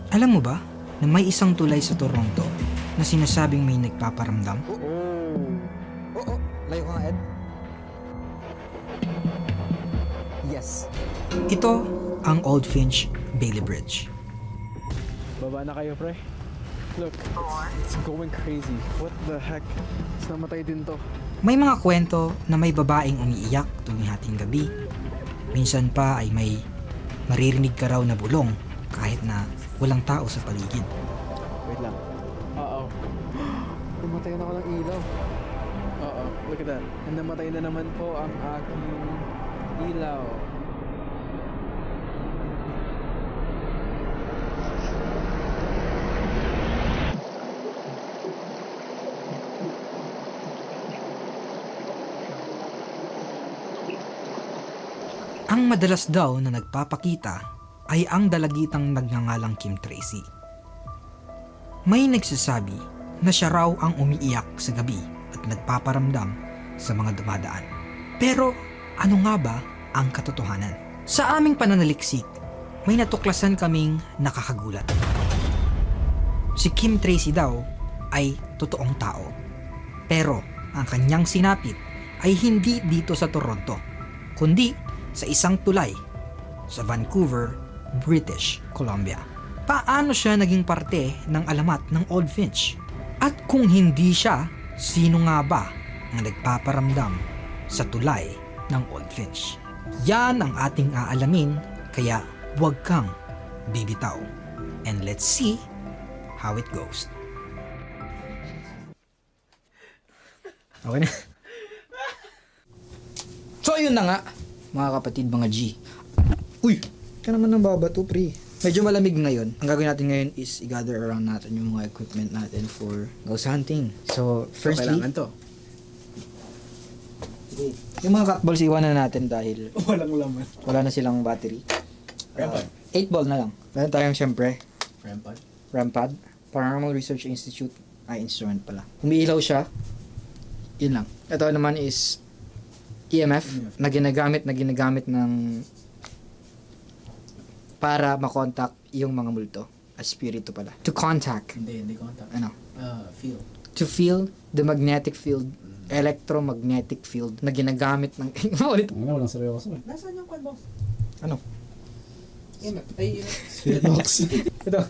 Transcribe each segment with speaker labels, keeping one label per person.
Speaker 1: Alam mo ba na may isang tulay sa Toronto na sinasabing may nagpaparamdam?
Speaker 2: Oo. Layo ka nga, Ed. Yes.
Speaker 1: Ito ang Old Finch Bailey Bridge.
Speaker 3: Baba na kayo, pre. Look, it's going crazy. What the heck? Mas namatay din to.
Speaker 1: May mga kwento na may babaeng umiiyak tuwing hating gabi. Minsan pa ay may maririnig ka raw na bulong kahit na walang tao sa paligid.
Speaker 3: Wait lang. Oo. Namatay na ako ng ilaw. Oo, look at that. And namatay na naman po ang aking ilaw.
Speaker 1: Ang madalas daw na nagpapakita ay ang dalagitang nagngangalang Kim Tracy. May nagsasabi na siya raw ang umiiyak sa gabi at nagpaparamdam sa mga dumadaan. Pero ano nga ba ang katotohanan? Sa aming pananaliksik, may natuklasan kaming nakakagulat. Si Kim Tracy daw ay totoong tao. Pero ang kanyang sinapit ay hindi dito sa Toronto, kundi sa isang tulay sa Vancouver, British Columbia. Paano siya naging parte ng alamat ng Old Finch? At kung hindi siya, sino nga ba ang nagpaparamdam sa tulay ng Old Finch? Yan ang ating aalamin, kaya huwag kang bibitaw. And let's see how it goes. Okay na. So yun na nga, mga kapatid, mga G. Uy! Ka naman ng babato, pre. Medyo malamig ngayon. Ang gagawin natin ngayon is i-gather around natin yung mga equipment natin for ghost hunting. So, firstly,
Speaker 3: Kailangan to.
Speaker 1: yung mga cockballs iwanan natin dahil
Speaker 3: Walang laman.
Speaker 1: wala na silang battery.
Speaker 3: Rampad.
Speaker 1: 8 ball na lang. Meron tayong syempre,
Speaker 3: Rampad.
Speaker 1: Rampad, Paranormal Research Institute, instrument pala. Umiilaw siya, yun lang. Ito naman is EMF na ginagamit ng para makontak yung mga multo. Espiritu pala. To contact.
Speaker 4: Hindi contact.
Speaker 1: Ano?
Speaker 4: Feel.
Speaker 1: To feel the magnetic field, electromagnetic field na ginagamit ng... Ulit.
Speaker 5: Walang seryoso eh.
Speaker 4: Nasaan yung kwan, boss?
Speaker 1: Ano?
Speaker 4: Ay,
Speaker 5: Spirit box.
Speaker 1: Ito.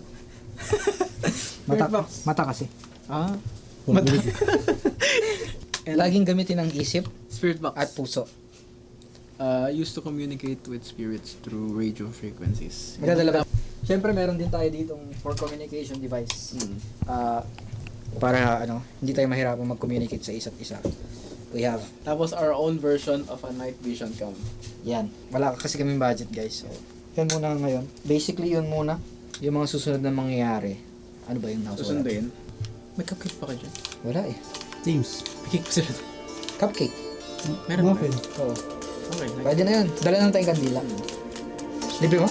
Speaker 1: Mata,
Speaker 3: Spirit box.
Speaker 1: mata kasi.
Speaker 3: Ah.
Speaker 5: Mata.
Speaker 1: Laging gamitin ang isip
Speaker 4: Spirit box.
Speaker 1: at puso.
Speaker 4: Used to communicate with spirits through radio frequencies.
Speaker 1: Magdadala ba? Siyempre meron din tayo ditong for communication device. Para hindi tayo mahirapang mag-communicate sa isa't isa. We have
Speaker 4: Tapos our own version of a night vision cam.
Speaker 1: yan. Wala kasi kaming budget, guys. So, yan muna ngayon. Basically, yun muna. Yung mga susunod na mangyayari. Ano ba yung nasa?
Speaker 4: Susunduin. May cupcake pa ka dyan.
Speaker 1: Wala eh.
Speaker 5: James.
Speaker 4: Cake pa sila.
Speaker 1: Cupcake.
Speaker 4: Meron ba?
Speaker 5: Muffin.
Speaker 1: Oo.
Speaker 4: Okay.
Speaker 1: Pwede na yun. Dala lang tayong kandila. Libre mo?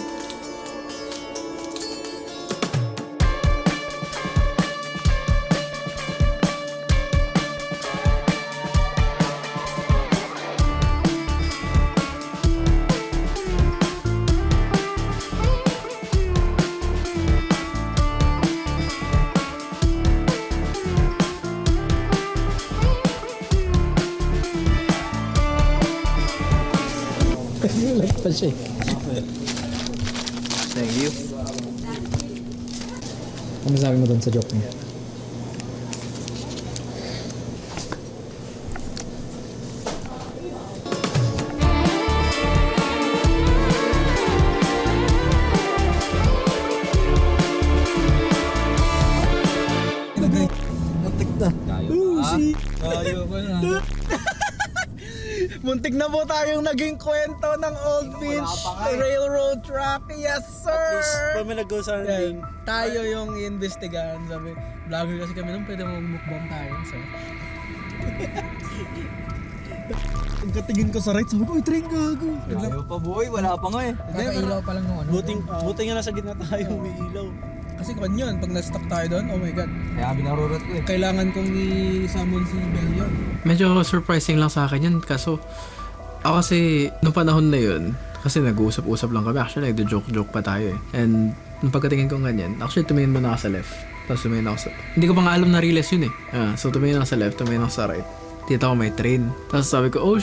Speaker 1: Like pa siya.
Speaker 4: Thank you.
Speaker 1: Ano sabi mo dun sa joke niya?
Speaker 4: Muntik na. Tayo ba na?
Speaker 3: Muntik na po tayong naging kwento ng Old Finch Railroad Track. Yes, sir!
Speaker 5: Kami nag-ghost hunting.
Speaker 3: Tayo yung iimbestigahan. Sabi, vlogger kasi kami nung pwede mag-mukbang tayo. So.
Speaker 5: Pagkatingin ko sa right, sabi ko, uy, train gago.
Speaker 4: Tayo pa boy, wala pa nga eh.
Speaker 1: Kakailaw pa lang nung ano.
Speaker 5: Buti nga nasa gitna tayo, may ilaw.
Speaker 3: Kasi kung yun, pag na-stuck tayo doon, oh my god.
Speaker 4: Kaya binarurot ko eh.
Speaker 3: Kailangan kong i-summon si Bell yun.
Speaker 6: Medyo surprising lang sa akin yun. Kaso, ako kasi, nung panahon na yun, kasi nag-uusap-usap lang kami. Actually, nagdo-joke-joke pa tayo eh. And nung pagkatingin ko ganyan, actually tumingin muna ako sa left. Tapos tumingin ako sa... Hindi ko pa nga alam na realize yun eh. So tumingin ako sa left, tumingin ako sa right. Tita ko may train. Tapos sabi ko, oh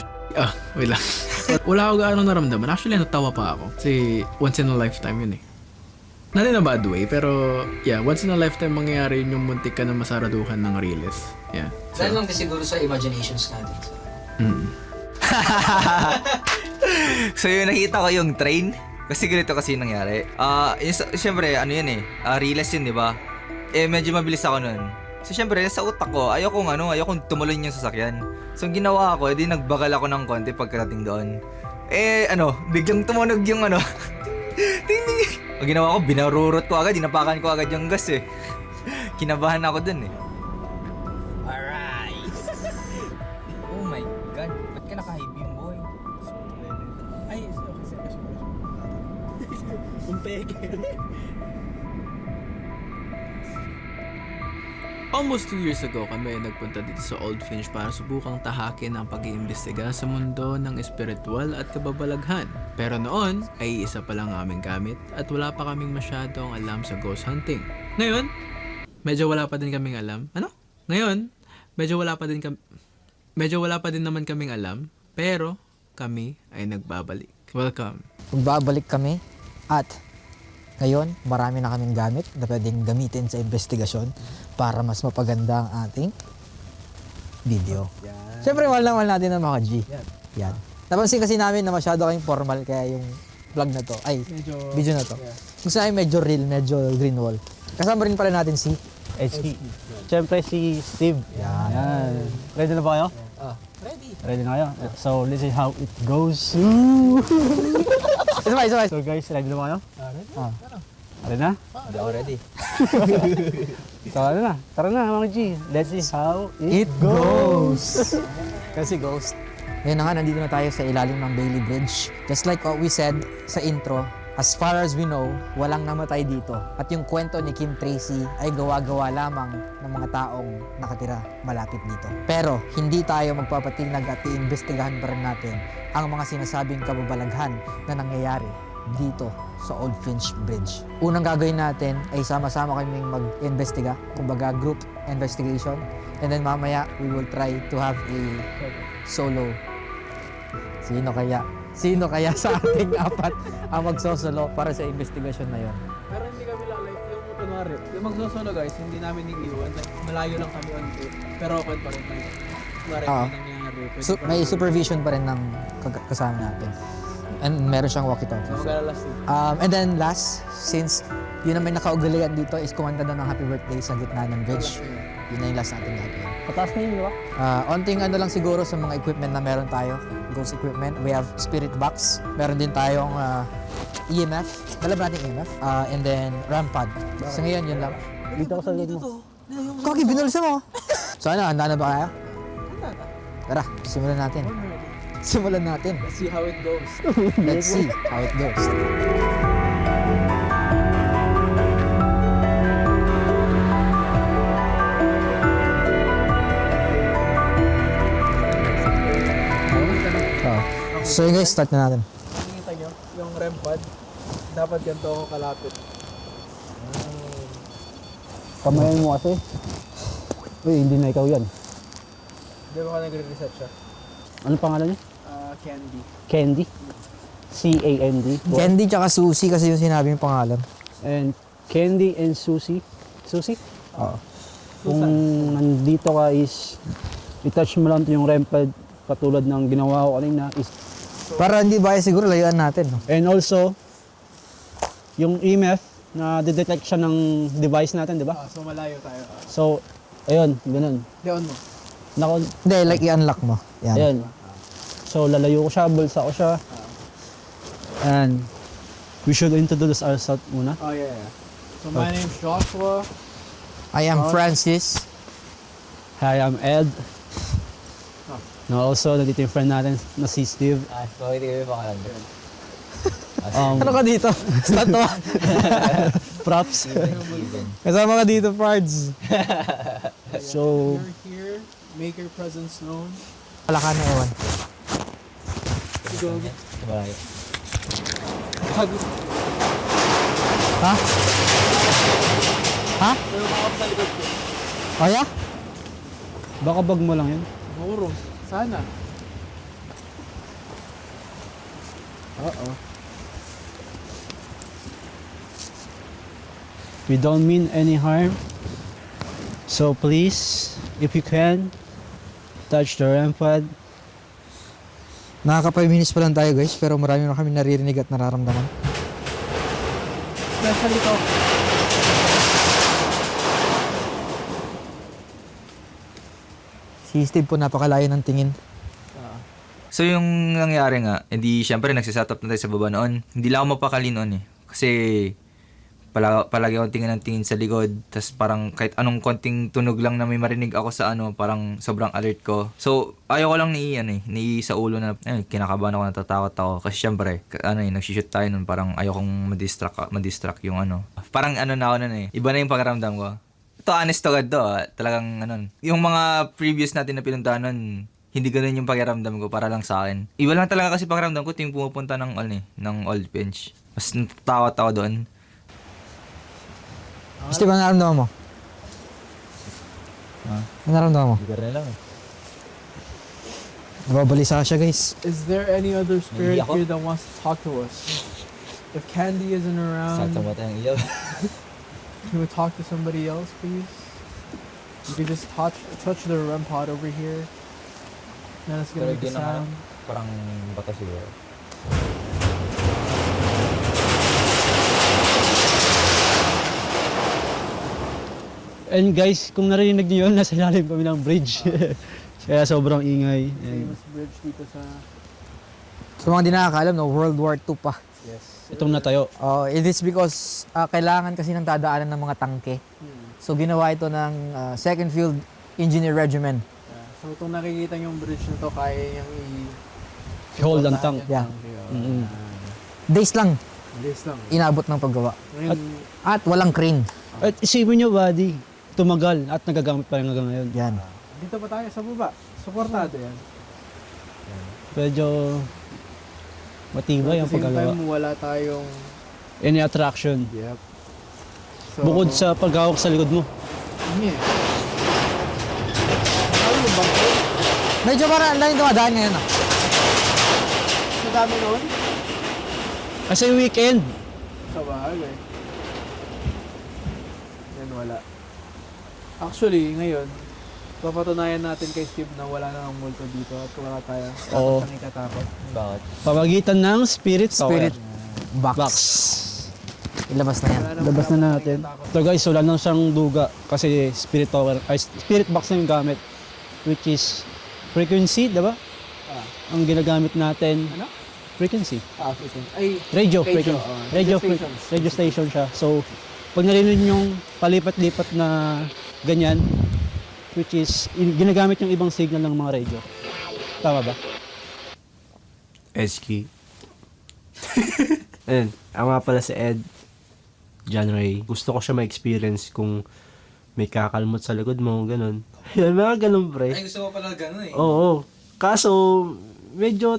Speaker 6: wait lang. Wala ako gaano naramdaman. Actually, natawa pa ako. Kasi once in a lifetime yun eh. Not in a bad way, pero yeah, once in a lifetime mangyayari yun yung muntik ka na masaraduhan ng Riles. Yeah.
Speaker 1: Dahil lang din siguro sa imaginations natin.
Speaker 7: So yung nakita ko yung train, kasi ganito kasi yung nangyari. Siyempre, ano yun eh, Riles yun, di ba? Medyo mabilis ako nun. So syempre, sa utak ko, ayokong tumalon yung sasakyan. So ang ginawa ko, edi nagbagal ako ng konti pagkarating doon. Biglang tumunog yung ting ting. Ang ginawa ko, binarurot ko agad, dinapakan ko agad yung gas eh. Kinabahan ako dun eh. Alright! Oh my God, ba't ka naka-high beam, boy?
Speaker 5: Ay, okay. Umpeke.
Speaker 6: Almost 2 years ago kami ay nagpunta dito sa Old Finch para subukang tahakin ang pag-iimbestiga sa mundo ng espiritual at kababalaghan. Pero noon ay isa pa lang aming gamit at wala pa kaming masyadong alam sa ghost hunting. Ngayon, medyo wala pa din kaming alam. Ngayon, medyo wala pa din naman kaming alam, pero kami ay nagbabalik. Welcome.
Speaker 2: Magbabalik kami at ngayon, marami na kaming gamit na pwedeng gamitin sa investigasyon para mas mapaganda ang ating video. Siyempre, mahal na mahal natin ang mga G. Yan. Napansin kasi namin na masyado kayong formal kaya yung vlog na to, video na to. Gusto namin medyo real, medyo green wall. Kasama rin pala natin si
Speaker 5: HK. Siyempre si Steve. Yan. Ready na ba kayo? Ready na kayo? So, this is how it goes.
Speaker 2: Isabay.
Speaker 5: So guys, ready na ba kayo? Ready na?
Speaker 7: Hindi ako ready.
Speaker 5: So, tara na mga G. Let's see how
Speaker 2: It goes! Kasi ghost. Ngayon na nga, nandito na tayo sa ilalim ng Bailey Bridge. Just like what we said sa intro, as far as we know, walang namatay dito. At yung kwento ni Kim Tracy ay gawa-gawa lamang ng mga taong nakatira malapit dito. Pero hindi tayo magpapatinag at iimbestigahan pa rin natin ang mga sinasabing kababalaghan na nangyayari dito sa Old Finch Bridge. Unang gagawin natin ay sama-sama kaming mag-investiga, kumbaga group investigation. And then mamaya, we will try to have a solo. Sino kaya sa ating apat ang magsosolo para sa investigasyon na yon?
Speaker 3: Pero hindi kami like yung kunwari, yung magsosolo guys, hindi namin iiwan. Like, malayo lang kami on trip. Pero open pa rin. Kunwari, may nangyayari.
Speaker 2: May supervision pa rin ng kasama natin. And meron siyang walkie-talkie.
Speaker 3: So, mag-alalas din.
Speaker 2: And then last, since yun ang may nakaugalian dito is kumanta daw ng happy birthday sa gitna ng bridge. Yun na yung last natin gagawin.
Speaker 5: Pataas na yun, di ba?
Speaker 2: Onting lang siguro sa mga equipment na meron tayo. Ghost equipment. We have spirit box. Meron din tayong EMF. Dala ba natin EMF? And then RAM pad. So ngayon, yun lang.
Speaker 5: Dito ako sa loob mo.
Speaker 2: Kaki, binulsa mo. So ano, handa na ba kaya? Tara, simulan natin.
Speaker 3: Let's see how it goes.
Speaker 2: Let's see how it goes. So yun guys, start na natin.
Speaker 3: Nakikita nyo, yung REM pad, dapat ganito ako kalapit.
Speaker 5: Kamayan mo kasi. Uy, hindi na ikaw yan.
Speaker 3: Di ba ka nagre-reset siya?
Speaker 5: Ano pangalan niya?
Speaker 3: Candy.
Speaker 5: Candy. C-A-N-D.
Speaker 2: Candy tsaka Susie kasi yung sinabi yung pangalan.
Speaker 5: And Candy and Susie. Susie?
Speaker 2: Oo.
Speaker 5: Kung nandito ka is i-touch mo lang yung REM pad katulad ng ginawa ko kanina is
Speaker 2: Para hindi ba siguro layuan natin. No?
Speaker 5: and also yung EMF na detect siya ng device natin, di ba?
Speaker 3: So malayo tayo.
Speaker 5: So, ayun, ganun.
Speaker 3: Down mo.
Speaker 2: Hindi, like i-unlock mo. Yan.
Speaker 5: Ayun. So, lalayo ko siya, bulsa ko siya. And we should introduce ourselves muna.
Speaker 3: Oh yeah. So my name's Joshua.
Speaker 2: I am Francis.
Speaker 5: Hi, I'm Ed. Na also, nandito yung friend natin na si Steve.
Speaker 7: Bakit kayo yung pangalan ko?
Speaker 2: Ano ka dito? Start to.
Speaker 5: Props.
Speaker 2: Kasama ka dito, Pards.
Speaker 5: So,
Speaker 3: You're here. Make your presence known.
Speaker 2: Wala ka na ewan.
Speaker 3: Go.
Speaker 7: Malayo.
Speaker 2: Ha? Ha? Oh, yeah?
Speaker 5: Baka bag mo lang yun.
Speaker 3: Siguro. Sana. Uh-oh.
Speaker 5: We don't mean any harm. So please, if you can, touch the REM pad.
Speaker 2: Nakaka 5 minutes pa lang tayo guys, pero marami na kami naririnig at nararamdaman.
Speaker 3: Especially to.
Speaker 2: Si Steve po napakalayo ng tingin.
Speaker 7: So yung nangyari nga, hindi syempre nagsiset up na tayo sa baba noon. Hindi lang ako mapakali noon eh. Kasi palagi akong tingin ng tingin sa likod. Tapos parang kahit anong konting tunog lang na may marinig ako sa parang sobrang alert ko. So ayaw ko lang ni sa ulo na kinakabahan ako, natatakot ako. Kasi syempre, nagsishoot tayo noon, parang ayaw kong madistract yung Parang na ako noon eh. Iba na yung pakiramdam ko. Ito honest to God to talagang yung mga previous natin na pinuntahan noon, hindi ganoon yung pakiramdam ko para lang sa akin. Iba lang talaga kasi pakiramdam ko tuwing pumupunta ng old bench. Mas natatakot ako doon.
Speaker 2: Steve, ano naramdaman mo? Ano naramdaman mo?
Speaker 5: Hindi ka rin lang eh.
Speaker 2: Nababalisa siya guys.
Speaker 3: Is there any other spirit here that wants to talk to us? If Candy isn't around, can we talk to somebody else, please? You could just touch the REM pod over here. Then it's gonna make a sound.
Speaker 7: Parang bata siguro.
Speaker 5: And guys, kung narinig niyo yun, nasa ilalim kami ng bridge. Kaya sobrang ingay.
Speaker 3: Famous bridge dito sa...
Speaker 2: Sa mga di nakakaalam, World War II pa.
Speaker 3: Yes.
Speaker 5: Itong natayo.
Speaker 2: It is because kailangan kasi ng dadaanan ng mga tangke. So ginawa ito ng 2nd Field Engineer Regiment.
Speaker 3: Yeah. So kung nakikita yung bridge na to, kaya yung
Speaker 5: Hold ang tank.
Speaker 2: Yeah.
Speaker 5: Mm-hmm.
Speaker 2: Days lang
Speaker 3: Days lang.
Speaker 2: inabot ng paggawa.
Speaker 3: Ngayon,
Speaker 2: At walang crane.
Speaker 5: At isipin nyo, buddy, tumagal at nagagamit pa rin hanggang ngayon.
Speaker 2: Yan.
Speaker 3: dito pa tayo sa baba. Suportado yan.
Speaker 5: Medyo matibay ang
Speaker 3: At the same
Speaker 5: paggawa.
Speaker 3: time, wala tayong...
Speaker 5: Any attraction.
Speaker 3: Yep. So,
Speaker 5: Bukod sa paghawak sa likod mo.
Speaker 3: Yeah. Ano ba?
Speaker 2: Medyo parang ang dami dumadaan ngayon ah.
Speaker 3: Sa dami noon?
Speaker 5: Kasi weekend.
Speaker 3: Sa bagay. Yan, wala. Actually, ngayon, papatunayan natin kay Steve na wala na ang multo dito at wala tayo.
Speaker 5: Oo.
Speaker 3: Dapat ikatakot.
Speaker 7: Bakit?
Speaker 5: Pamagitan ng spirit
Speaker 2: Spirit
Speaker 5: power.
Speaker 2: box. Ilabas na yan.
Speaker 5: Labas na natin. So guys, wala nang siyang duga kasi spirit power, ay spirit box na yung gamit, which is frequency, diba? Ang ginagamit natin.
Speaker 3: Ano?
Speaker 5: Frequency.
Speaker 3: Okay. Ay,
Speaker 5: Radio,
Speaker 3: Station,
Speaker 5: frequency.
Speaker 3: radio
Speaker 5: Radio,
Speaker 3: stations.
Speaker 5: radio station siya. So, pag narinig yung palipat-lipat na ganyan, which is ginagamit yung ibang signal ng mga radio. Tama ba?
Speaker 8: SK. Ayun, ako nga pala si Ed John Ray. Gusto ko siya ma-experience kung may kakalmot sa likod mo, ganun. Yan, mga ganun, pre.
Speaker 7: Ay, gusto mo pala ganun eh.
Speaker 8: Oo. Kaso, medyo,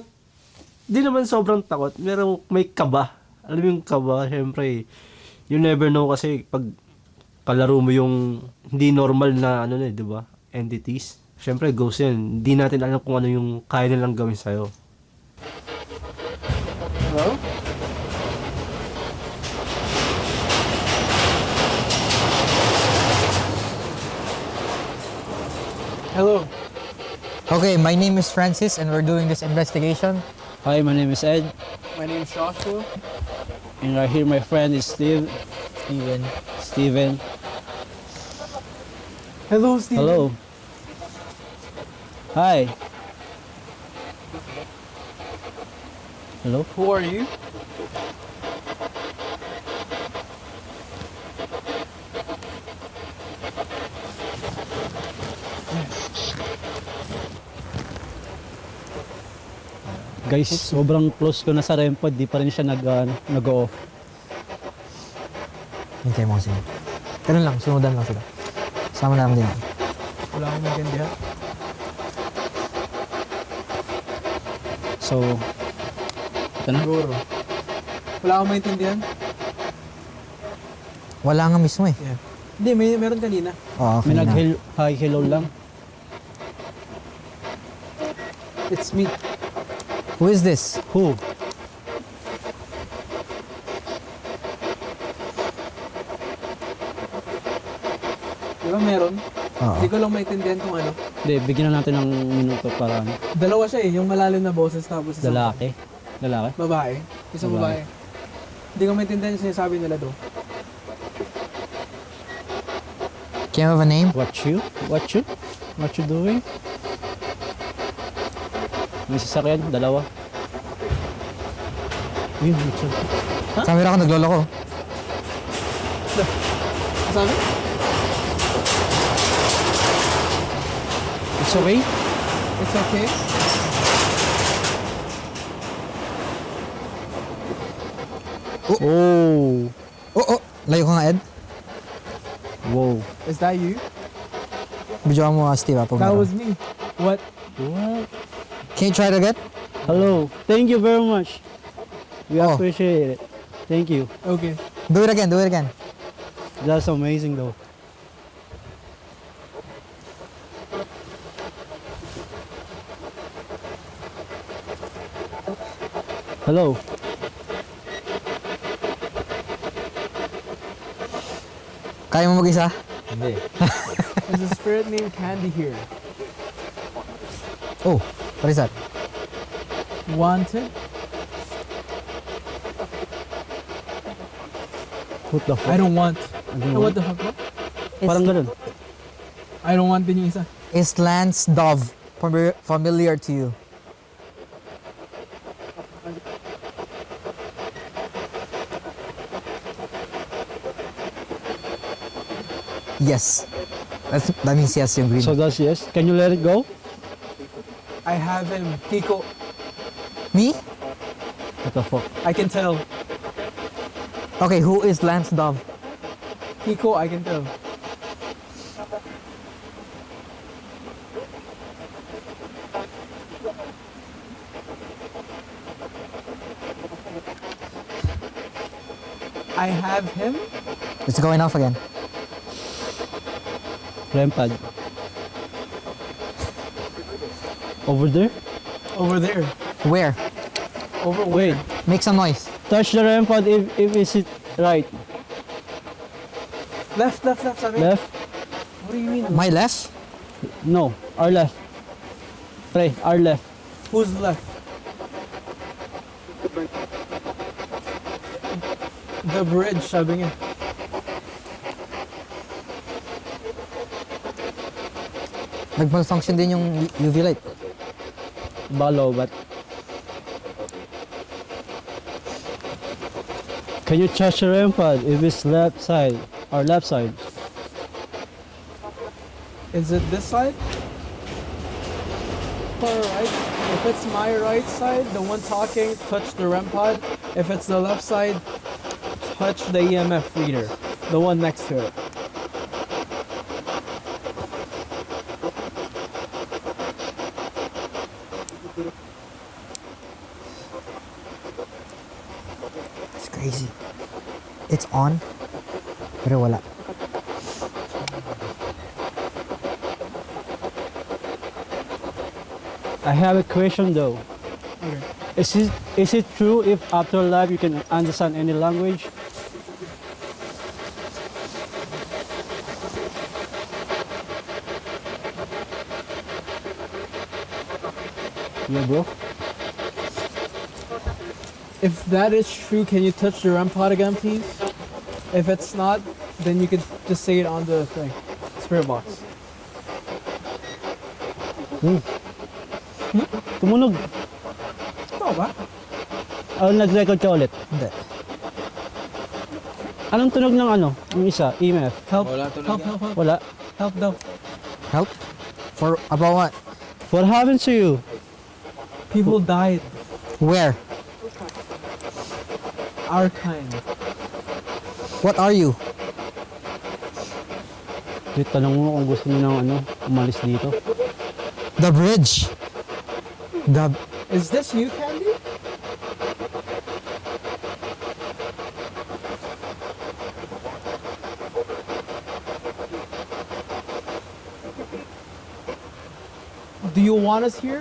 Speaker 8: di naman sobrang takot. Pero may kaba. Alam mo yung kaba, syempre, you never know kasi pag kalaro mo yung hindi normal na, di ba? Entities. Syempre, ghost yan. Hindi natin alam kung ano yung kaya nilang gawin sa'yo.
Speaker 3: hello? Hello.
Speaker 2: Okay, my name is Francis and we're doing this investigation.
Speaker 5: Hi, my name is Ed.
Speaker 3: My name is Joshua.
Speaker 5: And right here, my friend is Steven.
Speaker 3: Hello, Steve.
Speaker 5: Hello. Hi. Hello.
Speaker 3: Who are you?
Speaker 5: Guys, sobrang close ko na sa REM pod, di pa rin siya nag-off.
Speaker 2: Hintay mo kasi. Ganun lang, sunudan lang sila. Sama na lang din.
Speaker 3: Wala akong maintindihan.
Speaker 5: So, ito na.
Speaker 3: Siguro. Wala akong maintindihan.
Speaker 2: Wala nga mismo eh.
Speaker 3: Hindi, meron kanina.
Speaker 2: Oo,
Speaker 5: May
Speaker 2: kanina.
Speaker 5: hi, hello lang.
Speaker 3: It's me.
Speaker 2: Who is this?
Speaker 5: Who?
Speaker 3: Di ba meron?
Speaker 2: Oo.
Speaker 3: Hindi ko lang maintindihan kung ano.
Speaker 5: Hindi, bigyan na natin ng minuto para ano.
Speaker 3: Dalawa siya eh, yung malalim na boses tapos isang
Speaker 5: Lalaki. Lalaki?
Speaker 3: babae. Isang babae. Hindi ko maintindihan yung sinasabi nila doon.
Speaker 2: Can you have a name?
Speaker 5: What you? What you? What you doing? May sasakyan, dalawa. Yun, what's up?
Speaker 2: Camera ka, nagloloko.
Speaker 3: Sabi?
Speaker 5: It's okay?
Speaker 3: It's okay?
Speaker 5: Oh!
Speaker 2: Oh, layo ka nga, Ed.
Speaker 5: Wow.
Speaker 3: Is that you?
Speaker 2: Video mo, Steve, pag
Speaker 3: That
Speaker 2: meron.
Speaker 3: was me. What?
Speaker 5: What?
Speaker 2: Can you try it again?
Speaker 5: Hello. Thank you very much. We
Speaker 2: Oh.
Speaker 5: appreciate it. Thank you.
Speaker 3: Okay.
Speaker 2: Do it again, do it again.
Speaker 5: That's amazing though. Hello.
Speaker 2: Kaya mo mag-isa?
Speaker 5: Hindi.
Speaker 3: There's a spirit named Candy here.
Speaker 2: Oh, what is that?
Speaker 3: Wanted?
Speaker 5: What the fuck?
Speaker 3: I don't want.
Speaker 5: Ano
Speaker 3: What the fuck? What?
Speaker 5: Parang ganun.
Speaker 3: I don't want din yung isa.
Speaker 2: Is Lance Dove familiar to you? Yes. That means yes yung green.
Speaker 5: So that's yes. Can you let it go?
Speaker 3: I have him. Kiko.
Speaker 2: Me?
Speaker 5: What the fuck?
Speaker 3: I can tell.
Speaker 2: Okay, who is Lance Dove?
Speaker 3: Kiko, I can tell. I have him.
Speaker 2: It's going off again.
Speaker 5: Rampad. Over there?
Speaker 3: Over there.
Speaker 2: Where?
Speaker 3: Over
Speaker 5: Wait.
Speaker 2: Make some noise.
Speaker 5: Touch the rampad if is it right.
Speaker 3: Left, left, left. Sabi.
Speaker 5: Left?
Speaker 3: What do you mean?
Speaker 2: My left?
Speaker 5: No. Our left. Pre, our left.
Speaker 3: Who's left? The bridge, sabi niya.
Speaker 2: Nag-malfunction din yung UV light.
Speaker 5: Balo, but can you touch the rampad if it's left side? Our left side.
Speaker 3: Is it this side? Or right? If it's my right side, the one talking, touch the REM pod. If it's the left side, touch the EMF reader, the one next to it.
Speaker 2: It's crazy. It's on, pero wala.
Speaker 5: I have a question though.
Speaker 3: Okay.
Speaker 5: Is it true if after life you can understand any language? Yeah, bro.
Speaker 3: If that is true, can you touch the REM pod again, please? If it's not, then you could just say it on the thing, spirit box.
Speaker 5: Tumunog.
Speaker 3: Tama ba?
Speaker 5: Oh, nag-record ka ulit.
Speaker 2: Hindi.
Speaker 5: Anong tunog ng ano? Yung isa, EMF.
Speaker 3: Help,
Speaker 4: Wala to
Speaker 3: help,
Speaker 4: lang
Speaker 3: help, help,
Speaker 5: Wala.
Speaker 3: help daw.
Speaker 2: Help? For about what?
Speaker 5: What happened to you?
Speaker 3: People died.
Speaker 2: Where?
Speaker 3: Our kind.
Speaker 2: What are you?
Speaker 5: Wait, tanong mo kung gusto niyo ng ano, umalis dito.
Speaker 2: The bridge. The
Speaker 3: Is this you, Candy? Do you want us here?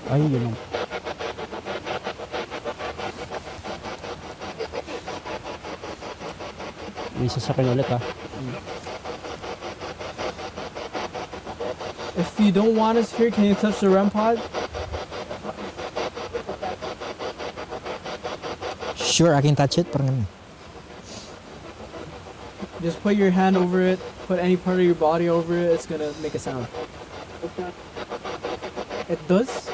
Speaker 5: Ay, yun lang. May sasakyan ulit ha.
Speaker 3: If you don't want us here, can you touch the REM pod?
Speaker 2: Sure, I can touch it. Parang ganun.
Speaker 3: Just put your hand over it, put any part of your body over it, it's gonna make a sound. It does?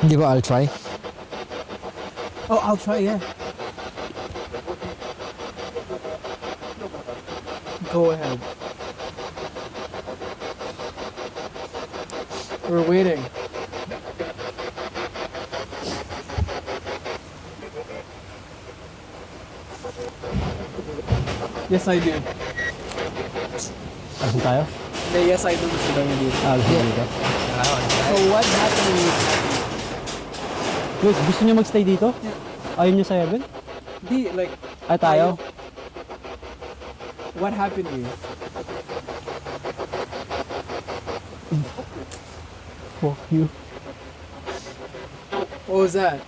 Speaker 2: Di ba, I'll try.
Speaker 3: Oh, I'll try, yeah. Go ahead. We're waiting. Yes, I do.
Speaker 5: Asan tayo?
Speaker 3: Yes, I do. Gusto daw niya dito.
Speaker 5: Gusto dito.
Speaker 3: So what happened when you...
Speaker 5: Wait, gusto niyo magstay dito? Ayaw niyo sa heaven?
Speaker 3: Di, like,
Speaker 5: Ay, tayo?
Speaker 3: what happened to you?
Speaker 5: Fuck you.
Speaker 3: What was that?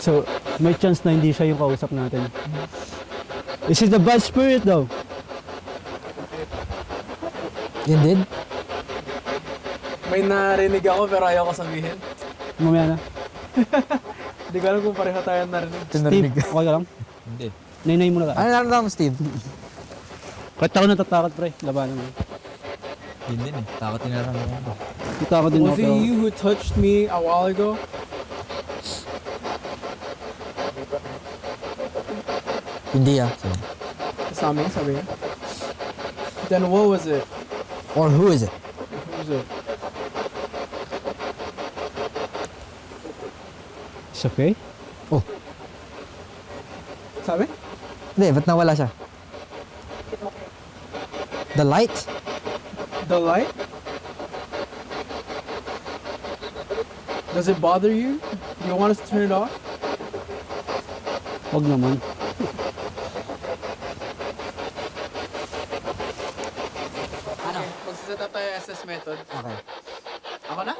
Speaker 5: So, may chance na hindi siya yung kausap natin. This is the bad spirit daw.
Speaker 2: Yun din?
Speaker 3: May narinig ako pero ayaw ko sabihin.
Speaker 5: Mamaya na.
Speaker 3: Hindi ko alam kung pareho tayo narinig.
Speaker 5: Steve, okay ka lang?
Speaker 7: Hindi.
Speaker 5: Nainay mo na ka.
Speaker 2: Ano lang, Steve?
Speaker 5: Kahit ako natatakot, pre. Labanan mo.
Speaker 7: Yun din eh. Takot din na lang ako.
Speaker 5: Natakot din ako.
Speaker 3: Was it
Speaker 5: pero-
Speaker 3: you who touched me a while ago?
Speaker 2: Hindi ah.
Speaker 3: Sa amin, sabi niya. Then what was it?
Speaker 2: Or who is it?
Speaker 3: Who was it?
Speaker 5: It's okay?
Speaker 3: Sabi?
Speaker 2: Hindi, ba't nawala siya? The light?
Speaker 3: The light? Does it bother you? Do you want us to turn it off?
Speaker 5: Huwag naman.
Speaker 3: Ano? Magsaset up tayo SS method.
Speaker 2: Okay.
Speaker 3: Ako na?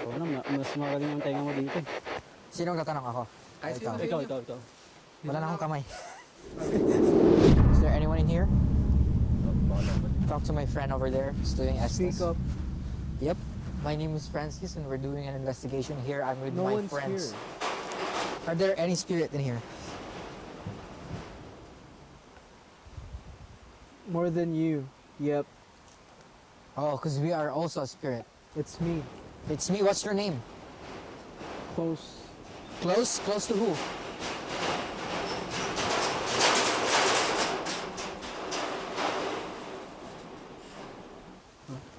Speaker 5: Huwag na, mas magaling ang tenga mo dito.
Speaker 2: Sinong tatanong ako?
Speaker 3: Ay,
Speaker 2: Ikaw.
Speaker 5: Ikaw.
Speaker 2: Wala na akong kamay. Is there anyone in here? Talk to my friend over there who's doing Estes.
Speaker 3: Speak up.
Speaker 2: Yep. My name is Francis and we're doing an investigation here. I'm with
Speaker 3: No
Speaker 2: my
Speaker 3: one's
Speaker 2: friends.
Speaker 3: here.
Speaker 2: Are there any spirit in here?
Speaker 3: More than you. Yep.
Speaker 2: Oh, because we are also a spirit.
Speaker 3: It's me.
Speaker 2: It's me. What's your name?
Speaker 3: Close.
Speaker 2: Close? Close to who?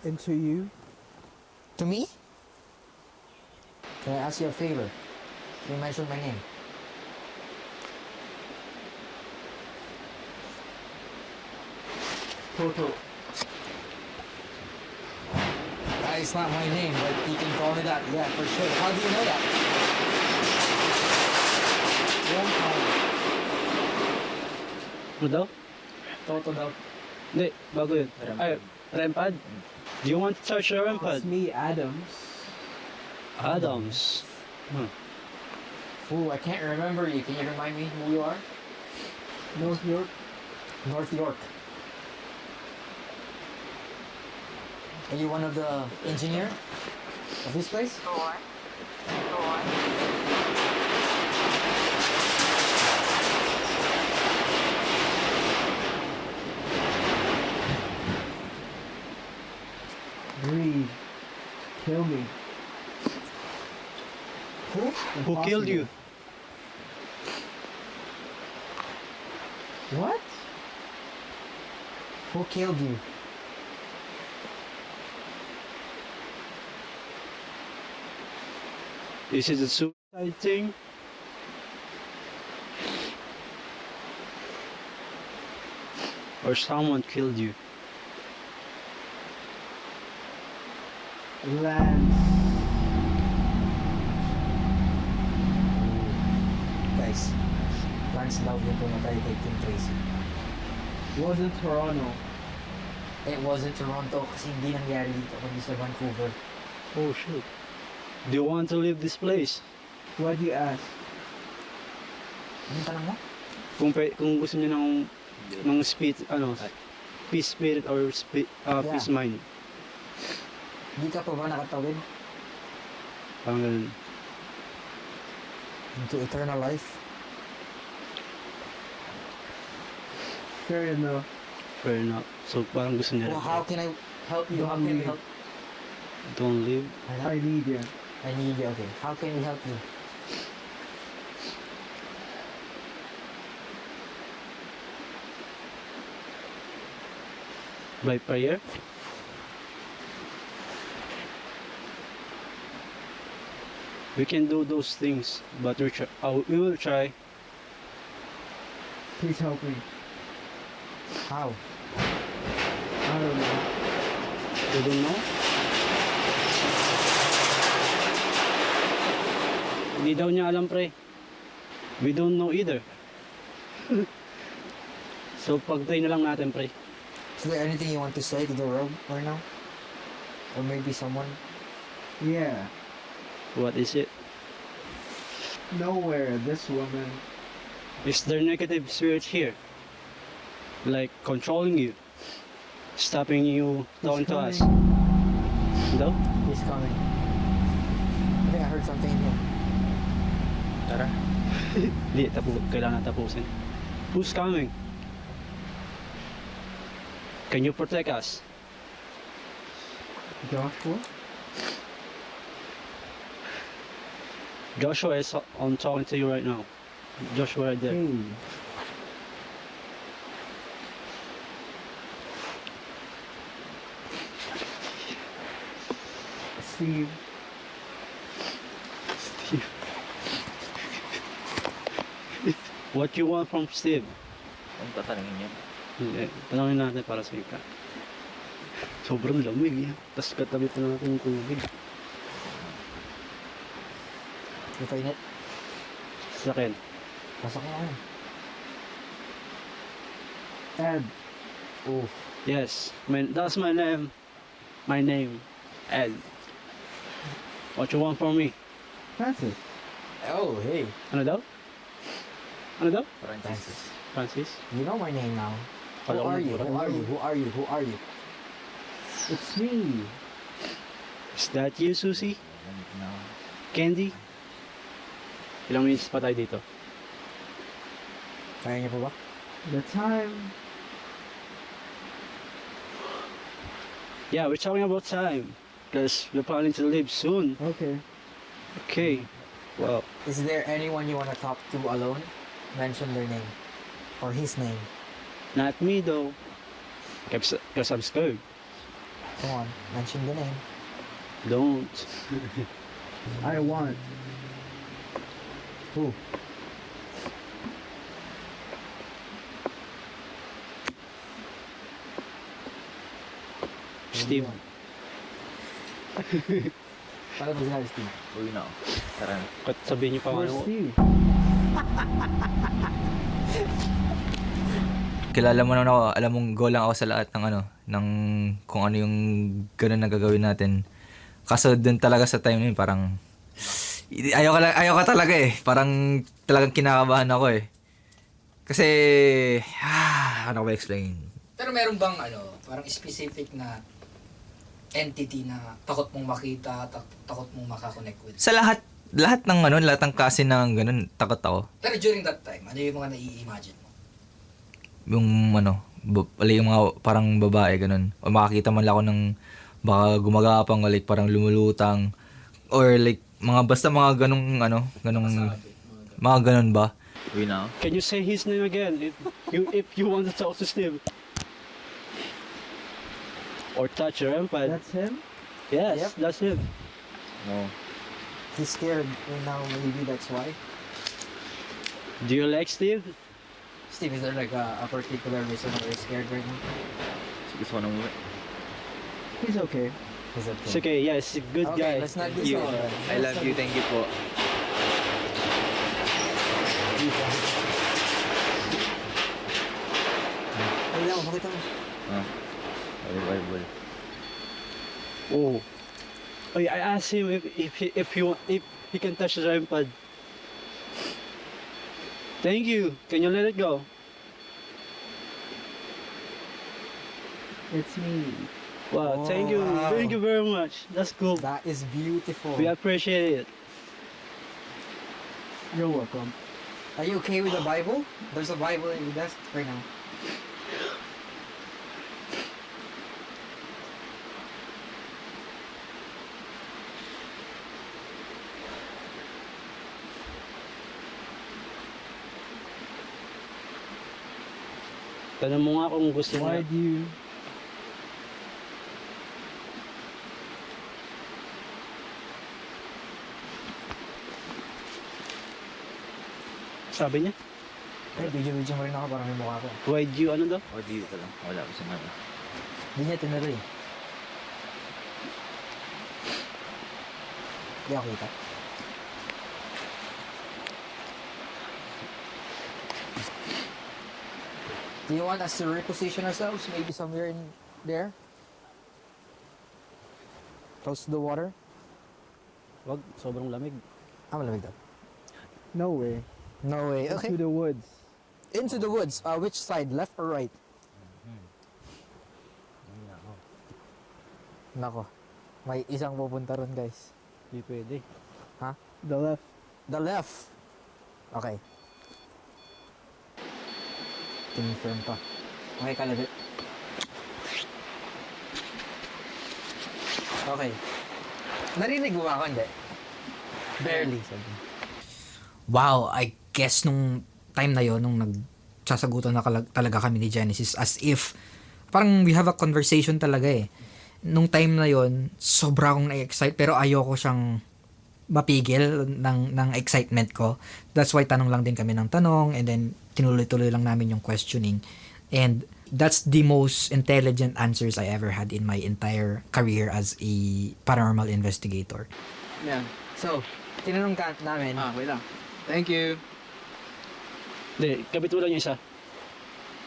Speaker 3: Into you.
Speaker 2: To me? Can I ask you a favor? Can you mention my name?
Speaker 3: Toto.
Speaker 2: That is not my name, but you can call me that. Yeah, for sure. How do you know that?
Speaker 5: Ano daw?
Speaker 3: Toto daw.
Speaker 5: Hindi, bago yun. Ay, REM-pad? Do you want to search the REM-pad?
Speaker 3: It's me, Adams.
Speaker 5: Adams.
Speaker 2: Ooh, I can't remember you. Can you remind me who you are?
Speaker 3: North York.
Speaker 2: North York. Are you one of the engineer of this place?
Speaker 3: Breathe. Kill me.
Speaker 5: Who killed you?
Speaker 3: What?
Speaker 2: Who killed you?
Speaker 5: This is a suicide thing? Or someone killed you?
Speaker 3: Lance.
Speaker 2: Okay. guys. Lance daw yung pumatay kay Kim Tracy.
Speaker 3: Wasn't Toronto.
Speaker 2: It wasn't Toronto kasi hindi nangyari dito kundi sa Vancouver.
Speaker 5: Oh shit. Do you want to leave this place?
Speaker 3: Why do you ask?
Speaker 2: Anong tanong mo?
Speaker 5: Kung gusto niyo ng peace spirit or peace mind.
Speaker 2: Hindi ka pa ba nakatawid
Speaker 5: Parang ganun.
Speaker 2: into eternal life?
Speaker 3: Fair enough.
Speaker 5: Fair enough. So parang gusto niya
Speaker 2: Well, how can I help you? How can we help?
Speaker 5: don't leave.
Speaker 3: I need you.
Speaker 2: I need you. Okay. How can we help you?
Speaker 5: By prayer? We can do those things, but we will try.
Speaker 3: Please help me.
Speaker 2: How?
Speaker 3: I don't know.
Speaker 5: You don't know? Hindi daw niya alam, pre. We don't know either. So, pag-pray na lang natin, pre.
Speaker 2: Is there anything you want to say to the world right now? Or maybe someone?
Speaker 3: Yeah.
Speaker 5: What is it?
Speaker 3: Nowhere, this woman.
Speaker 5: Is there negative spirits here? Like, controlling you? Stopping you talking to us? No?
Speaker 2: He's coming. I think I heard something in here.
Speaker 7: Tara.
Speaker 5: Hindi, kailangan tapusin. Who's coming? Can you protect us?
Speaker 3: Joshua?
Speaker 5: Joshua is on talking to you right now. Joshua right there.
Speaker 3: Hey. Steve.
Speaker 5: What you want from Steve?
Speaker 7: Ang tatanungin niya.
Speaker 5: Hindi, tanongin natin para sa ika. Sobrang lamig yan. Tapos katabi pa natin yung tubig.
Speaker 2: Di pa init?
Speaker 5: Sa akin.
Speaker 2: Pasok na yan.
Speaker 3: Ed.
Speaker 2: Oh.
Speaker 5: Yes, that's my name. My name, Ed. What you want from me?
Speaker 3: Francis.
Speaker 2: Oh, hey.
Speaker 5: Ano daw? Ano daw?
Speaker 2: Francis.
Speaker 5: Francis?
Speaker 2: You know my name now. Who
Speaker 5: Hello.
Speaker 2: are you? Who are you? Who are you? Who are you?
Speaker 3: It's me.
Speaker 5: Is that you, Susie? Candy? Ilang minutes pa tayo dito?
Speaker 2: Kaya niyo po ba?
Speaker 3: The time.
Speaker 5: Yeah, we're talking about time. Because we're planning to leave soon.
Speaker 3: Okay.
Speaker 5: Okay. Well,
Speaker 2: Is there anyone you want to talk to alone? Mention their name. Or his name.
Speaker 5: not me though. Because I'm scared.
Speaker 2: Come on, mention the name.
Speaker 5: Don't.
Speaker 3: I want.
Speaker 2: Who?
Speaker 5: Steve.
Speaker 2: Paano ba sinabi, Steve?
Speaker 7: Uwi na ako. Tara na.
Speaker 5: Kat sabihin niyo pa
Speaker 3: Where's
Speaker 5: ano.
Speaker 3: Steve?
Speaker 7: Kilala mo naman ako, alam mong go lang ako sa lahat ng ng kung ano yung ganun na gagawin natin. Kaso dun talaga sa time na yun, parang ayaw ka talaga eh. Parang talagang kinakabahan ako eh. Kasi, ano ko ba explain?
Speaker 1: Pero meron bang parang specific na entity na takot mong makita, takot mong makakonect with?
Speaker 7: Sa lahat ng lahat ng klase ng ganun, takot ako.
Speaker 1: Pero during that time, ano yung mga nai-imagine mo?
Speaker 7: Yung yung mga parang babae ganun. O makakita man lang ako ng baka gumagapang o like parang lumulutang or like basta mga ganung mga ganun ba?
Speaker 4: Uwi na ako.
Speaker 5: Can you say his name again if you want to talk to Steve? Or touch your iPad?
Speaker 3: That's him?
Speaker 5: Yes,
Speaker 2: Yep.
Speaker 5: that's him.
Speaker 7: No.
Speaker 2: He's scared right now, maybe that's why.
Speaker 5: Do you like Steve?
Speaker 2: Steve, is there like a particular reason why you're scared right now?
Speaker 7: Gusto ko nang uwi.
Speaker 3: He's okay.
Speaker 2: Is it
Speaker 5: It's okay, yeah, he's a good guy.
Speaker 2: Let's not
Speaker 7: You.
Speaker 2: be
Speaker 7: I love you, thank you po.
Speaker 5: You
Speaker 2: Pakita mo.
Speaker 7: Bible.
Speaker 5: Oh. I asked him if he can touch the REM pad. Thank you. Can you let it go?
Speaker 3: It's me.
Speaker 5: Wow, thank you.
Speaker 2: wow.
Speaker 5: Thank you very much. That's cool.
Speaker 2: That is beautiful.
Speaker 5: We appreciate it.
Speaker 3: You're welcome.
Speaker 2: Are you okay with the Bible? There's a Bible in your desk right now.
Speaker 5: Tanong mo nga kung gusto
Speaker 3: Why
Speaker 5: niya.
Speaker 3: do you...
Speaker 5: Sabi niya?
Speaker 2: Ay, video mo rin ako para may mukha ko.
Speaker 5: Why do you ano daw?
Speaker 7: O, di ko lang. Wala ko sa mga.
Speaker 2: Hindi niya tinuloy. Hindi ako kita. Do you want us to reposition ourselves? Maybe somewhere in there? Close to the water?
Speaker 5: Wag, sobrang lamig.
Speaker 2: Malamig daw.
Speaker 3: No way.
Speaker 2: No way. Okay.
Speaker 3: To the woods.
Speaker 2: Into the woods. Which side? Left or right? Nako. May isang pupunta ron, guys.
Speaker 5: Hindi pwede.
Speaker 3: The left.
Speaker 2: The left. Okay. Confirm pa. Okay, kalabit. Okay. Narinig mo ba ako, hindi? Barely. Sabi.
Speaker 1: Wow, I guess nung time na yon nung nagsasagutan na talaga kami ni Genesis as if parang we have a conversation talaga eh. Nung time na yon sobra akong na-excite pero ayoko siyang mapigil ng excitement ko. That's why tanong lang din kami ng tanong and then tinuloy-tuloy lang namin yung questioning. And that's the most intelligent answers I ever had in my entire career as a paranormal investigator.
Speaker 3: Yan.
Speaker 2: So, tinanong ka namin.
Speaker 3: Wait lang. Thank you.
Speaker 5: Hindi, kabit mo lang yung isa.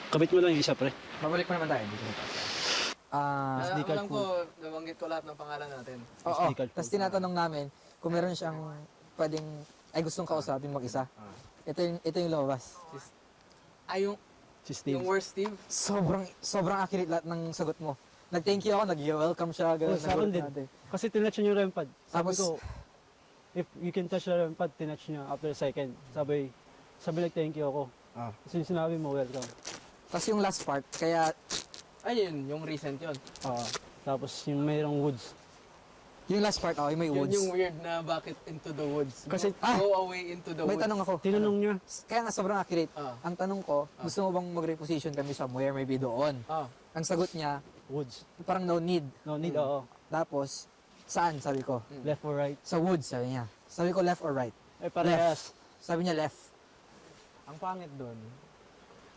Speaker 5: Kabit mo lang yung isa, pre.
Speaker 2: Babalik pa naman tayo. Dito na tayo.
Speaker 5: SD card
Speaker 3: alam
Speaker 5: full.
Speaker 3: ko, nabanggit ko lahat ng pangalan natin.
Speaker 2: Oo.
Speaker 5: SD card
Speaker 2: Tapos
Speaker 5: full.
Speaker 2: tinatanong namin kung meron siyang pwedeng, ay gustong kausapin mag-isa. Ito yung lumabas.
Speaker 3: Ay,
Speaker 5: Si Steve.
Speaker 3: yung worst Steve.
Speaker 2: Sobrang accurate lahat ng sagot mo. Nag-thank you ako, nag-welcome siya. Ganun,
Speaker 5: Oh, sa akin din.
Speaker 2: natin.
Speaker 5: Kasi tinatch niya yung REM pad. Sabi
Speaker 2: Tapos-
Speaker 5: ko, if you can touch the REM pad, tinatch niya after a second. Sabi like-thank you ako. Kasi sinabi mo, welcome.
Speaker 2: Tapos yung last part, kaya
Speaker 3: Ayun, yung recent yun.
Speaker 5: Tapos yung mayroong woods.
Speaker 2: yung last part, yung may
Speaker 3: Yun
Speaker 2: woods.
Speaker 3: yung weird na bakit into the woods.
Speaker 5: Kasi-
Speaker 3: Go away into the
Speaker 2: May
Speaker 3: woods.
Speaker 2: tanong ako.
Speaker 5: Tinanong niya,
Speaker 2: Kaya nga sobrang accurate.
Speaker 3: Ah.
Speaker 2: Ang tanong ko, gusto mo bang mag-reposition kami somewhere, maybe doon?
Speaker 3: Ah,
Speaker 2: Ang sagot niya,
Speaker 5: woods.
Speaker 2: parang no need.
Speaker 5: No need, oo.
Speaker 2: Tapos, saan? Sabi ko.
Speaker 5: Left or right.
Speaker 2: Sa woods, sabi niya. Sabi ko left or right?
Speaker 5: Eh, parehas.
Speaker 2: Sabi niya left.
Speaker 3: ang pangit doon,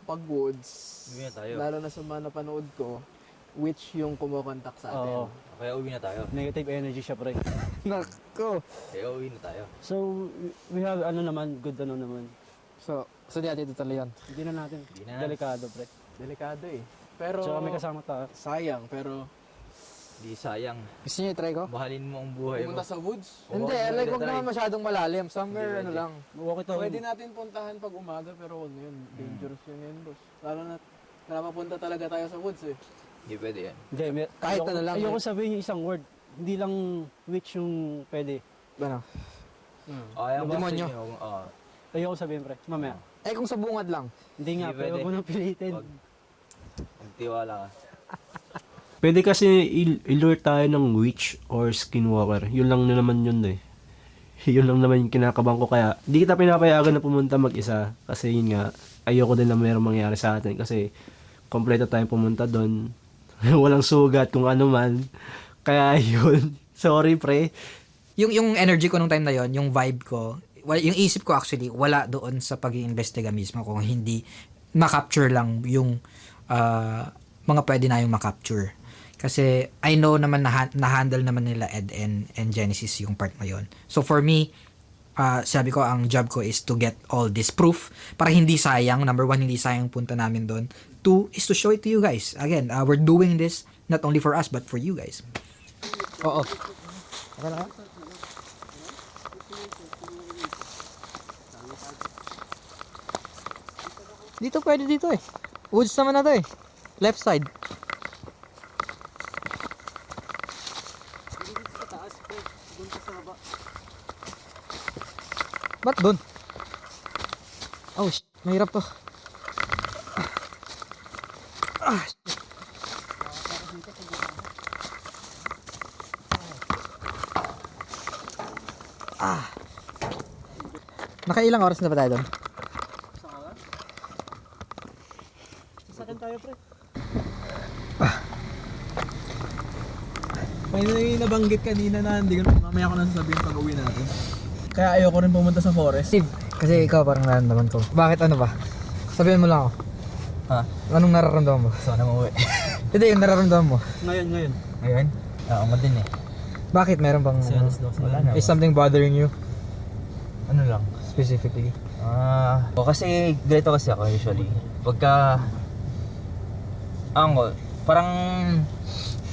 Speaker 3: pag woods,
Speaker 7: Uwi na tayo.
Speaker 3: lalo na sa mga napanood ko, which yung kumukontak sa atin.
Speaker 5: Oo.
Speaker 7: Kaya uwi na tayo.
Speaker 5: Negative energy siya, pre.
Speaker 2: Nako.
Speaker 7: Kaya uwi na tayo.
Speaker 5: So, we have good naman.
Speaker 2: So di natin tutuloy yun.
Speaker 5: Hindi na natin.
Speaker 7: Hindi na.
Speaker 5: Delikado, pre.
Speaker 3: Delikado eh. Pero,
Speaker 5: Tsaka may kasama tayo.
Speaker 3: sayang, pero
Speaker 7: Di sayang.
Speaker 2: Gusto niyo i-try ko?
Speaker 7: Mahalin mo ang buhay mo.
Speaker 3: pumunta sa woods,
Speaker 2: Hindi, like huwag naman masyadong malalim. Somewhere,
Speaker 7: Hindi,
Speaker 2: ano lang.
Speaker 5: Walkie talkie.
Speaker 3: pwede natin puntahan pag umaga, pero huwag na yun. Dangerous yun, boss. Lalo na, napapunta talaga tayo sa woods eh.
Speaker 7: Hindi pwede yan.
Speaker 5: Hindi,
Speaker 2: Kahit ano lang,
Speaker 5: Ayoko sabihin yung isang word. Hindi lang which yung pwede.
Speaker 2: Ano?
Speaker 7: Ayaw
Speaker 2: Yung demonyo.
Speaker 5: Ayoko sabihin, pre. Mamaya.
Speaker 2: Eh kung sa bungad lang.
Speaker 5: Hindi nga,
Speaker 7: Hindi
Speaker 5: pre.
Speaker 7: pwede.
Speaker 5: Huwag mo nang pilitin.
Speaker 7: Wag. Magtiwala ka.
Speaker 8: Pwede kasi i-lure tayo ng witch or skinwalker. Yun lang na naman yun eh. Yun lang naman yung kinakabahan ko. Kaya di kita pinapayagan na pumunta mag-isa. Kasi yun nga, ayoko din na mayroong mangyari sa atin. Kasi kompleto tayong pumunta doon. Walang sugat kung ano man. Kaya yun. Sorry pre.
Speaker 1: Yung energy ko nung time na yon, yung vibe ko, yung isip ko actually, wala doon sa pag-iimbestiga mismo kung hindi ma-capture lang yung mga pwede na yung ma-capture. Kasi I know naman na-handle naman nila Ed and Genesis yung part na yon. So for me, sabi ko ang job ko is to get all this proof para hindi sayang. Number one, hindi sayang punta namin doon. is to show it to you guys. Again, we're doing this not only for us but for you guys.
Speaker 2: Oo. Okay na? Dito pwede dito eh. Woods naman na to eh. Left side. Ba't dun? Oh shit, mahirap to. Shit. Nakailang oras na ba tayo doon?
Speaker 3: May nabanggit kanina na hindi ko mamaya ko na sasabihin pag uwi natin. Kaya ayoko rin pumunta sa forest.
Speaker 2: Steve, kasi ikaw parang nararamdaman ko. Bakit ano ba? Sabihin mo lang ako.
Speaker 7: Ha?
Speaker 2: Anong nararamdaman mo?
Speaker 7: Sana mauwi.
Speaker 2: Hindi, yung nararamdaman mo.
Speaker 5: Ngayon.
Speaker 2: Ngayon?
Speaker 7: Oo, mo din eh.
Speaker 2: Bakit? Meron bang...
Speaker 7: Wala na.
Speaker 2: Is something bothering you
Speaker 7: Ano lang?
Speaker 2: specifically?
Speaker 7: Kasi ganito kasi ako usually. Pagka parang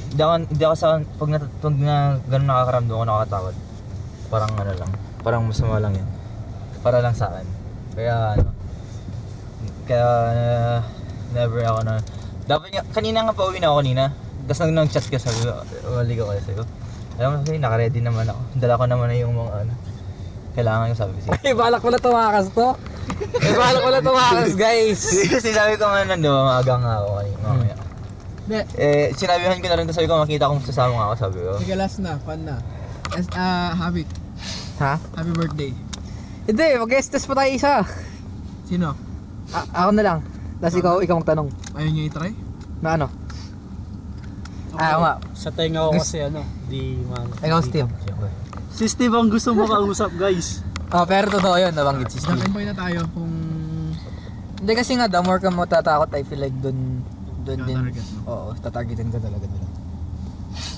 Speaker 7: hindi ako sa pag ganun nakakaramdam ako nakakatakot. Parang ano lang, parang masama lang 'yun. Para lang sa akin. Kaya never ako na dapat nga, kanina nga pauwi na ako kanina. Tapos nag-chat ka sabi ko, maligaw ka sabi ko. Alam mo kasi naka-ready naman ako. Dala ko naman na yung mga kailangan ko sabi ko.
Speaker 2: Balak ko na tumakas to. Balak ko na tumakas, guys.
Speaker 7: Kasi sabi ko nga nando, maaga nga ako kanina mamaya. Sinabihan ko na rin sabi ko makita kung sasama nga ako sabi ko.
Speaker 3: Sige, last na, fun na. Happy
Speaker 2: Ha?
Speaker 3: birthday.
Speaker 2: Hindi, mag-estes pa tayo isa.
Speaker 3: Sino?
Speaker 2: Ako na lang. Tapos ikaw magtanong.
Speaker 3: Ayaw niyo i-try?
Speaker 2: Na ano? Ako nga.
Speaker 5: Sa tenga ko kasi di man.
Speaker 2: Ikaw, Steve.
Speaker 5: Si Steve ang gusto mo kausap, guys.
Speaker 2: Pero totoo yun, nabanggit si Steve.
Speaker 3: Nakimboy na tayo kung...
Speaker 2: Hindi kasi nga, the more ka matatakot, I feel like dun din.
Speaker 3: Tatarget mo.
Speaker 2: Oo, tatargetin ka talaga nila.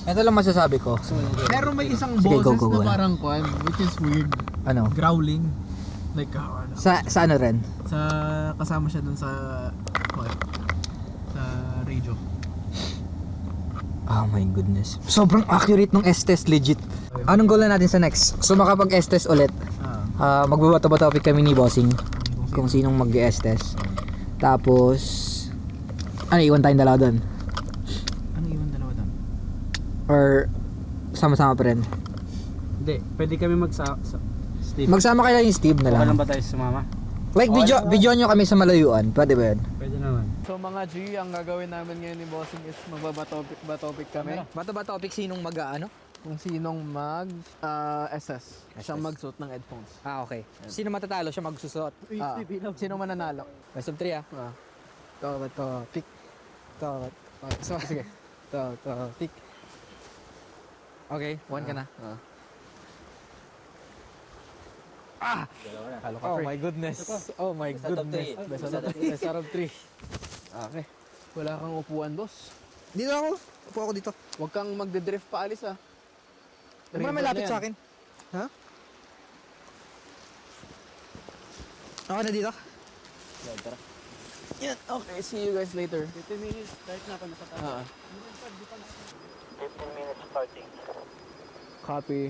Speaker 2: Ito lang masasabi ko.
Speaker 3: Pero may isang
Speaker 2: Sige,
Speaker 3: boses
Speaker 2: go.
Speaker 3: na parang kwan, which is weird.
Speaker 2: Ano?
Speaker 3: Growling. Like,
Speaker 2: Sa ano rin?
Speaker 3: kasama siya dun sa... kwan, sa radio.
Speaker 2: Oh my goodness. Sobrang accurate ng S-test, legit. Anong goal na natin sa next? So makapag S-test ulit. Magbabato-bato topic kami ni Bossing. Kung sinong mag-S-test. Tapos... Ano, iwan tayong dalawa doon?
Speaker 3: Ano iwan dalawa doon?
Speaker 2: Or... Sama-sama pa rin?
Speaker 5: Hindi, pwede kami Steve.
Speaker 2: Magsama kayo yung Steve na
Speaker 5: Okay
Speaker 2: lang.
Speaker 5: lang ba tayo sumama?
Speaker 2: Like, video nyo kami sa malayuan. Pwede ba yun?
Speaker 5: Pwede naman.
Speaker 3: So mga G, ang gagawin namin ngayon ni Bossing is magbaba-topic kami.
Speaker 2: Bato-topic sinong mag-ano?
Speaker 3: Kung sinong SS. Siyang magsuot ng headphones.
Speaker 2: Okay. Sino matatalo siya magsusuot?
Speaker 3: Sino mananalo?
Speaker 2: Best of 3
Speaker 3: Topic. Sige. Topic.
Speaker 2: Okay, 1 ka na. Oh my goodness. Oh my goodness.
Speaker 3: Best out of 3. Okay. Wala kang upuan, boss.
Speaker 2: Dito ako. Upo ako dito.
Speaker 3: Huwag kang magde-drift pa alis ah.
Speaker 2: Huwag mo na may lapit sa akin.
Speaker 3: Ha?
Speaker 2: Ako na dito.
Speaker 3: Yan. Okay, see you guys later.
Speaker 5: 15 minutes, kahit na pa nasa tayo.
Speaker 7: 15 minutes starting.
Speaker 3: Copy.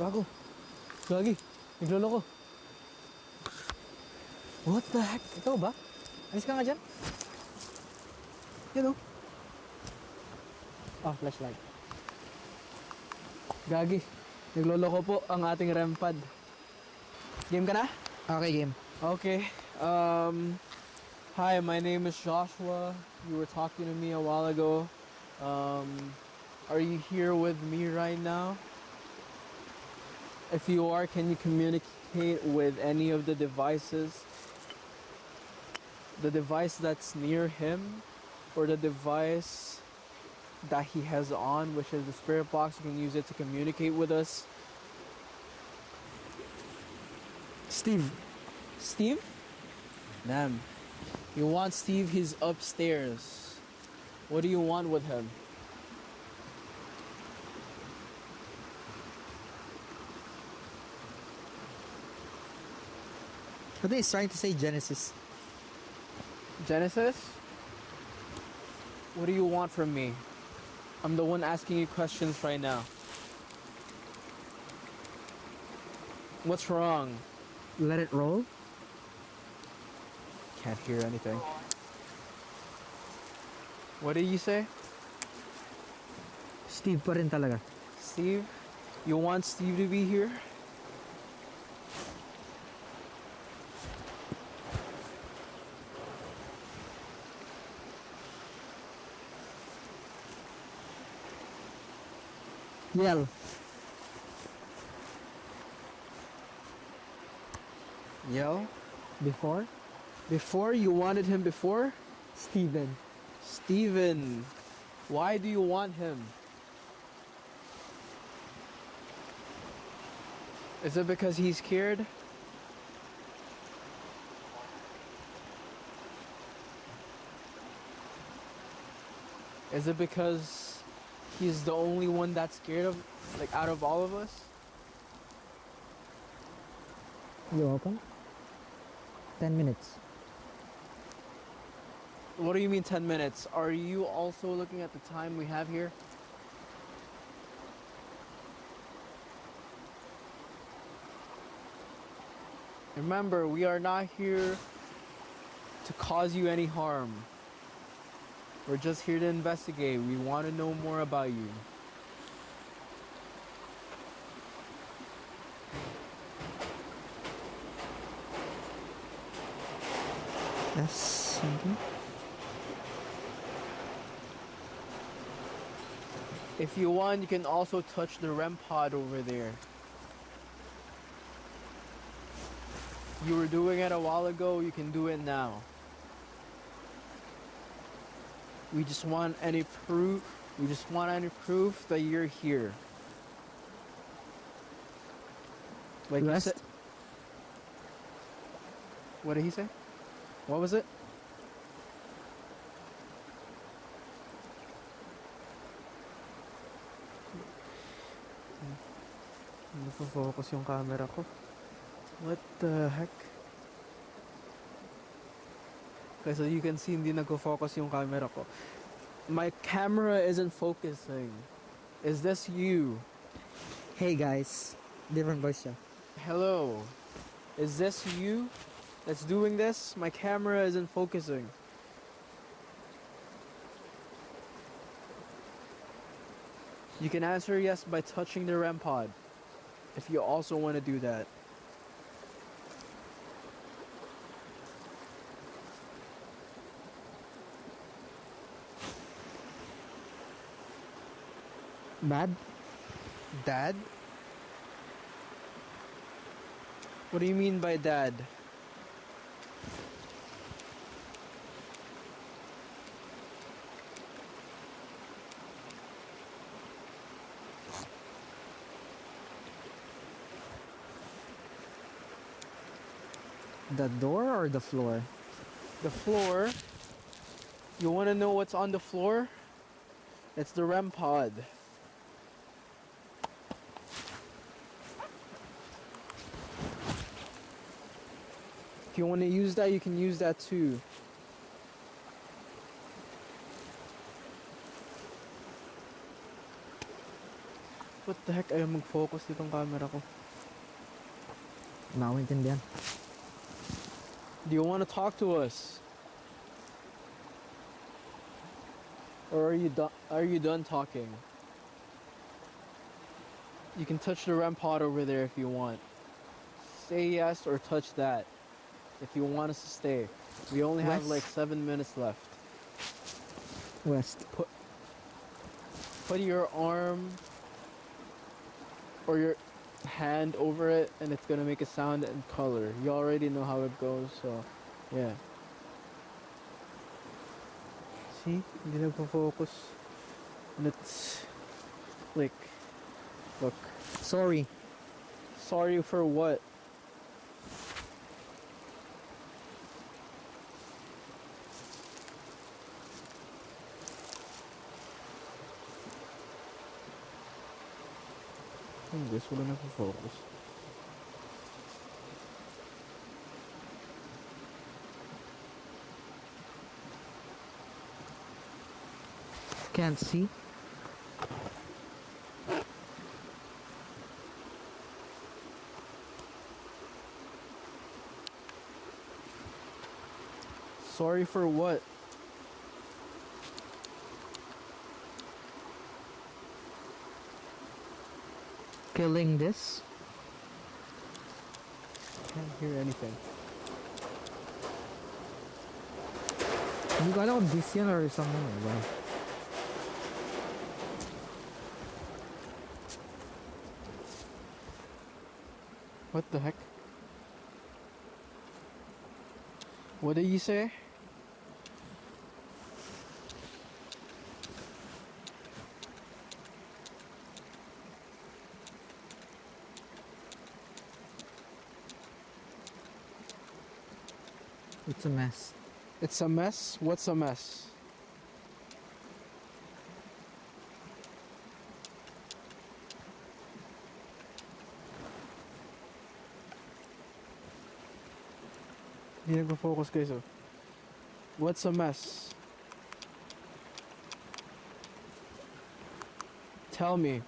Speaker 3: Bago. Gagi. Nagloloko.
Speaker 2: What the heck? Ikaw ba? Alis ka nga dyan.
Speaker 3: Yan o.
Speaker 2: Flashlight.
Speaker 3: Gagi. Nagloloko po ang ating REM pad. Game ka na?
Speaker 2: Okay, game.
Speaker 3: Okay. Hi, my name is Joshua. You were talking to me a while ago. Are you here with me right now? If you are, can you communicate with any of the devices? The device that's near him, or the device that he has on, which is the spirit box. You can use it to communicate with us. Steve. Steve? Ma'am. You want Steve? He's upstairs. What do you want with him?
Speaker 2: I think he's trying to say Genesis.
Speaker 3: Genesis? What do you want from me? I'm the one asking you questions right now. What's wrong?
Speaker 2: Let it roll.
Speaker 3: Can't hear anything. What did you say?
Speaker 2: Steve pa rin talaga.
Speaker 3: Steve? You want Steve to be here?
Speaker 2: Yell.
Speaker 3: Yell?
Speaker 2: Before?
Speaker 3: Before? You wanted him before?
Speaker 2: Steven.
Speaker 3: Steven. Why do you want him? Is it because he's scared? Is it because he's the only one that's scared of, like, out of all of us?
Speaker 2: You open? 10 minutes.
Speaker 3: What do you mean 10 minutes? Are you also looking at the time we have here? Remember, we are not here to cause you any harm. We're just here to investigate. We want to know more about you.
Speaker 2: Yes.
Speaker 3: If you want, you can also touch the REM pod over there. You were doing it a while ago, you can do it now. We just want any proof that you're here. Like you
Speaker 2: Rest?
Speaker 3: said. What did he say? What was it? Nagpo-focus yung camera ko. What the heck? Okay, so you can see hindi nagpo-focus yung camera ko. My camera isn't focusing. Is this you?
Speaker 2: Hey guys. Different voice siya.
Speaker 3: Hello. Is this you that's doing this? My camera isn't focusing. You can answer yes by touching the REM pod. If you also want to do that.
Speaker 2: Bad?
Speaker 3: Dad? What do you mean by dad?
Speaker 2: The door or the floor?
Speaker 3: The floor. You want to know what's on the floor? It's the REM pod. If you want to use that, you can use that too. What the heck? Ayaw mag-focus ditong camera ko.
Speaker 2: Naintindihan.
Speaker 3: Do you want to talk to us? Or are you done talking? You can touch the REM pod over there if you want. Say yes or touch that if you want us to stay. We only have
Speaker 2: West.
Speaker 3: like 7 minutes left.
Speaker 2: West.
Speaker 3: Put your arm or your hand over it and it's gonna make a sound and color. You already know how it goes, so yeah. See? Hindi nagpo-focus. And it's like, look.
Speaker 2: Sorry.
Speaker 3: Sorry for what? Guess wala nagpo-focus.
Speaker 2: Can't see.
Speaker 3: Sorry for what?
Speaker 2: Killing this.
Speaker 3: Can't hear anything.
Speaker 2: Hindi ko alam kung this yan or something. Diba?
Speaker 3: What the heck? What did you say?
Speaker 2: It's a mess.
Speaker 3: It's a mess? What's a mess? Hindi nagpo-focus guys oh. What's a mess? Tell me.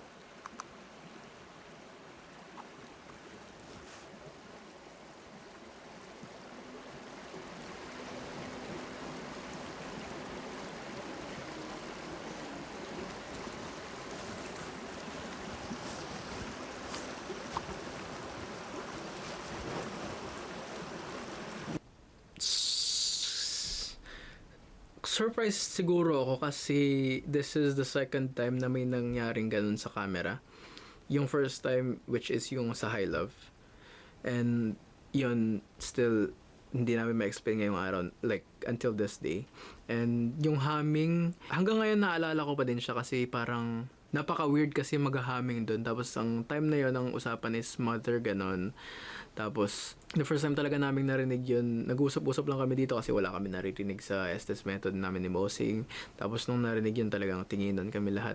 Speaker 6: Surprised siguro ako kasi this is the second time na may nangyaring ganun sa camera. Yung first time, which is yung sa High Love. And yun, still, hindi namin ma-explain ngayong araw, like, until this day. And yung humming, hanggang ngayon naalala ko pa din siya kasi parang napaka-weird kasi mag-humming doon. Tapos ang time na yun, ang usapan is mother, ganon. Tapos, the first time talaga namin narinig yun, nag-usap-usap lang kami dito kasi wala kami naririnig sa Estes method namin ni Bossing. Tapos nung narinig yun talagang tinginan kami lahat.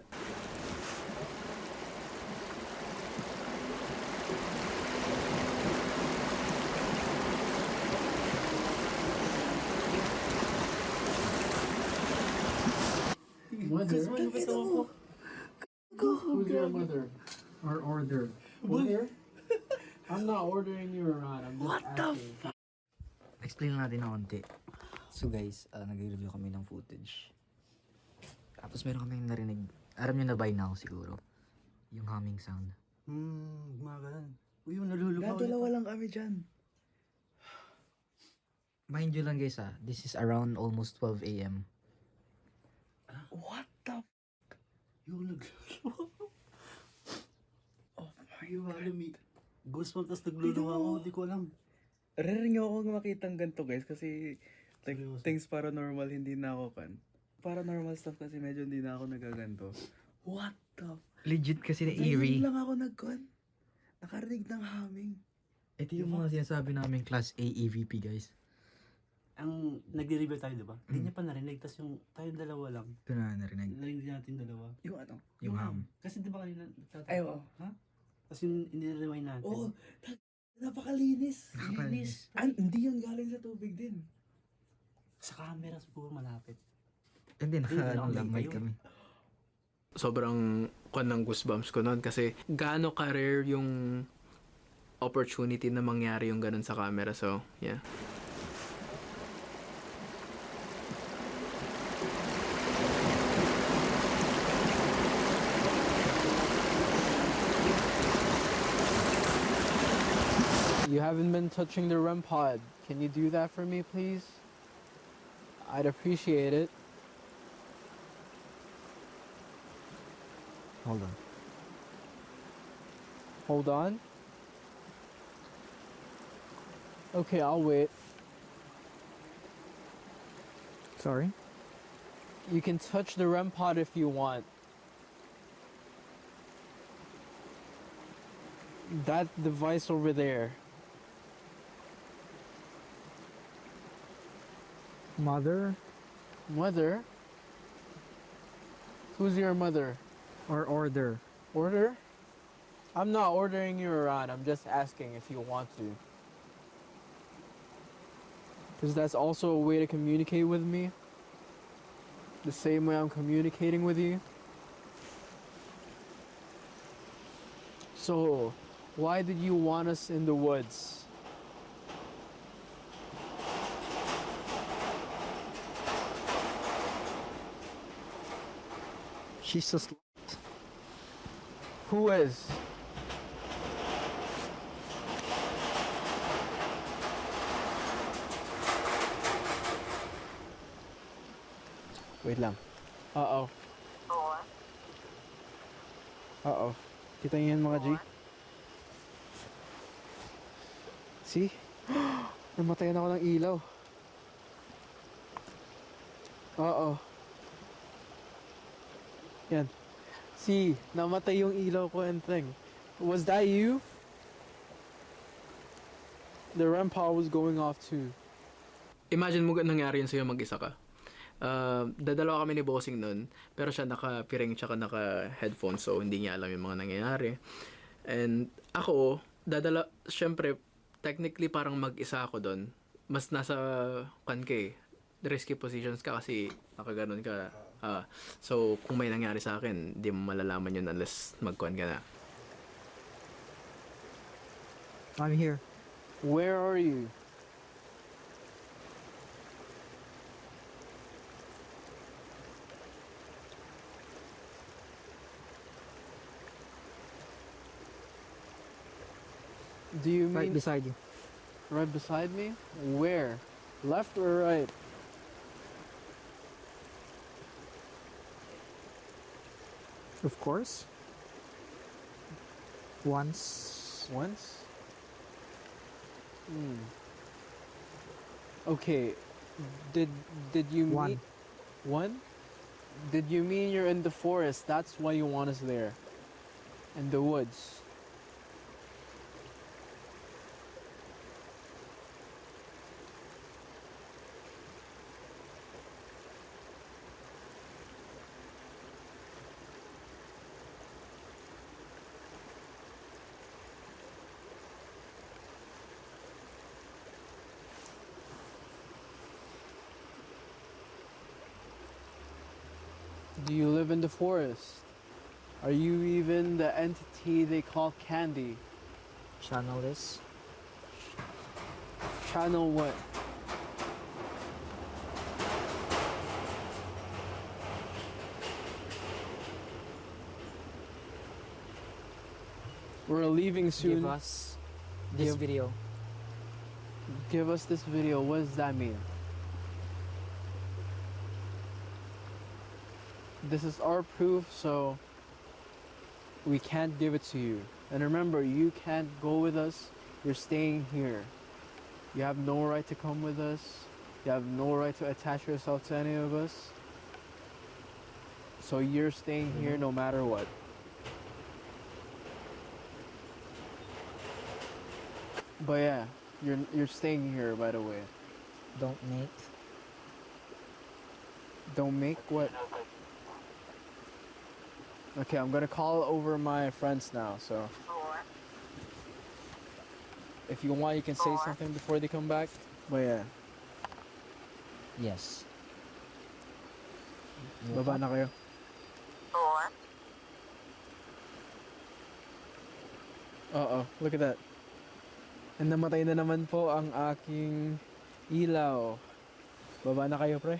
Speaker 3: Mother? Who's your mother?
Speaker 5: Or order.
Speaker 3: Mother? I'm not ordering you around. I'm just asking.
Speaker 1: Explain lang natin na konti. So guys, nag-review kami ng footage. Tapos meron kami narinig, alam nyo na by now siguro, yung humming sound.
Speaker 8: Gumagalan. Uy, yung nalulubaw.
Speaker 4: Dalawa lang kami dyan.
Speaker 1: Mind you lang guys this is around almost 12 a.m.
Speaker 4: What the
Speaker 8: Yung naglulubaw. Oh my God. Goosebumps, tapos naglulubaw ako. Hindi ko alam.
Speaker 4: Rare nyo ako makitang ganito guys kasi like things paranormal hindi na ako kan. Paranormal stuff kasi medyo hindi na ako nagaganto. What the
Speaker 1: Legit kasi na
Speaker 4: Ngayon
Speaker 1: eerie.
Speaker 4: lang ako nakarinig ng humming.
Speaker 1: Ito yung mga sinasabi namin class A EVP guys.
Speaker 8: Ang nagre-review tayo, diba? Hindi niya pa narinig, tapos yung tayong dalawa lang.
Speaker 1: Ito na narinig.
Speaker 8: Narinig natin dalawa.
Speaker 4: Yung ano?
Speaker 1: Yung hum.
Speaker 8: Kasi di ba kanina nagtatapos?
Speaker 4: Ay, oo.
Speaker 8: Ha? Tapos yung inirewind natin.
Speaker 4: Oo. Napakalinis.
Speaker 1: Nakakalinis.
Speaker 4: Hindi yun galing sa tubig din.
Speaker 8: Sa camera siguro malapit.
Speaker 1: Hindi,
Speaker 8: Hindi,
Speaker 1: mic
Speaker 8: kayo.
Speaker 1: kami.
Speaker 6: Sobrang kwan ng goosebumps ko noon kasi gaano ka-rare yung opportunity na mangyari yung ganun sa camera. So, yeah.
Speaker 3: You haven't been touching the REM pod. Can you do that for me, please? I'd appreciate it.
Speaker 1: Hold on.
Speaker 3: Hold on. Okay, I'll wait.
Speaker 2: Sorry?
Speaker 3: You can touch the REM pod if you want. That device over there.
Speaker 2: Mother
Speaker 3: Mother? Who's your mother?
Speaker 2: or order?
Speaker 3: Order? I'm not ordering you around. I'm just asking if you want to. Because that's also a way to communicate with me. The same way I'm communicating with you? So, why did you want us in the woods?
Speaker 2: She's just...
Speaker 3: Who is? Wait lang. Uh-oh. Uh-oh. Kita niyo yan mga G? See? Namatayan ako ng ilaw. Uh-oh. Yan. See, namatay yung ilaw ko and thing. Was that you? The REM power was going off too.
Speaker 6: Imagine mo nangyari yun sa'yo mag-isa ka. Dadalawa kami ni Bossing nun, pero siya naka-piring tsaka naka-headphones, so hindi niya alam yung mga nangyayari. And ako, syempre, technically parang mag-isa ako doon. Mas nasa, risky positions ka kasi nakaganon ka. So, kung may nangyari sa akin, di mo malalaman yun unless mag-con ka na.
Speaker 2: I'm here.
Speaker 3: Where are you? Do you
Speaker 2: Right
Speaker 3: mean
Speaker 2: beside you.
Speaker 3: right beside me? Where? Left or right?
Speaker 2: Of course. Once.
Speaker 3: Once? Okay. Did you
Speaker 2: One.
Speaker 3: mean one? Did you mean you're in the forest? That's why you want us there. In the woods. Do you live in the forest? Are you even the entity they call Candy?
Speaker 2: Channel this.
Speaker 3: Channel what? We're leaving soon.
Speaker 2: Give us this
Speaker 3: Give-
Speaker 2: video.
Speaker 3: Give us this video. What does that mean? This is our proof, so we can't give it to you. And remember, you can't go with us. You're staying here. You have no right to come with us. You have no right to attach yourself to any of us. So you're staying here no matter what. But yeah, you're staying here, by the way.
Speaker 2: Don't make.
Speaker 3: Don't make what? Okay, I'm gonna call over my friends now, so. If you want, you can say something before they come back. But yeah,
Speaker 2: Yes.
Speaker 3: baba na kayo. Uh-oh, look at that. And namatay na naman po ang aking ilaw. Baba na kayo, pre.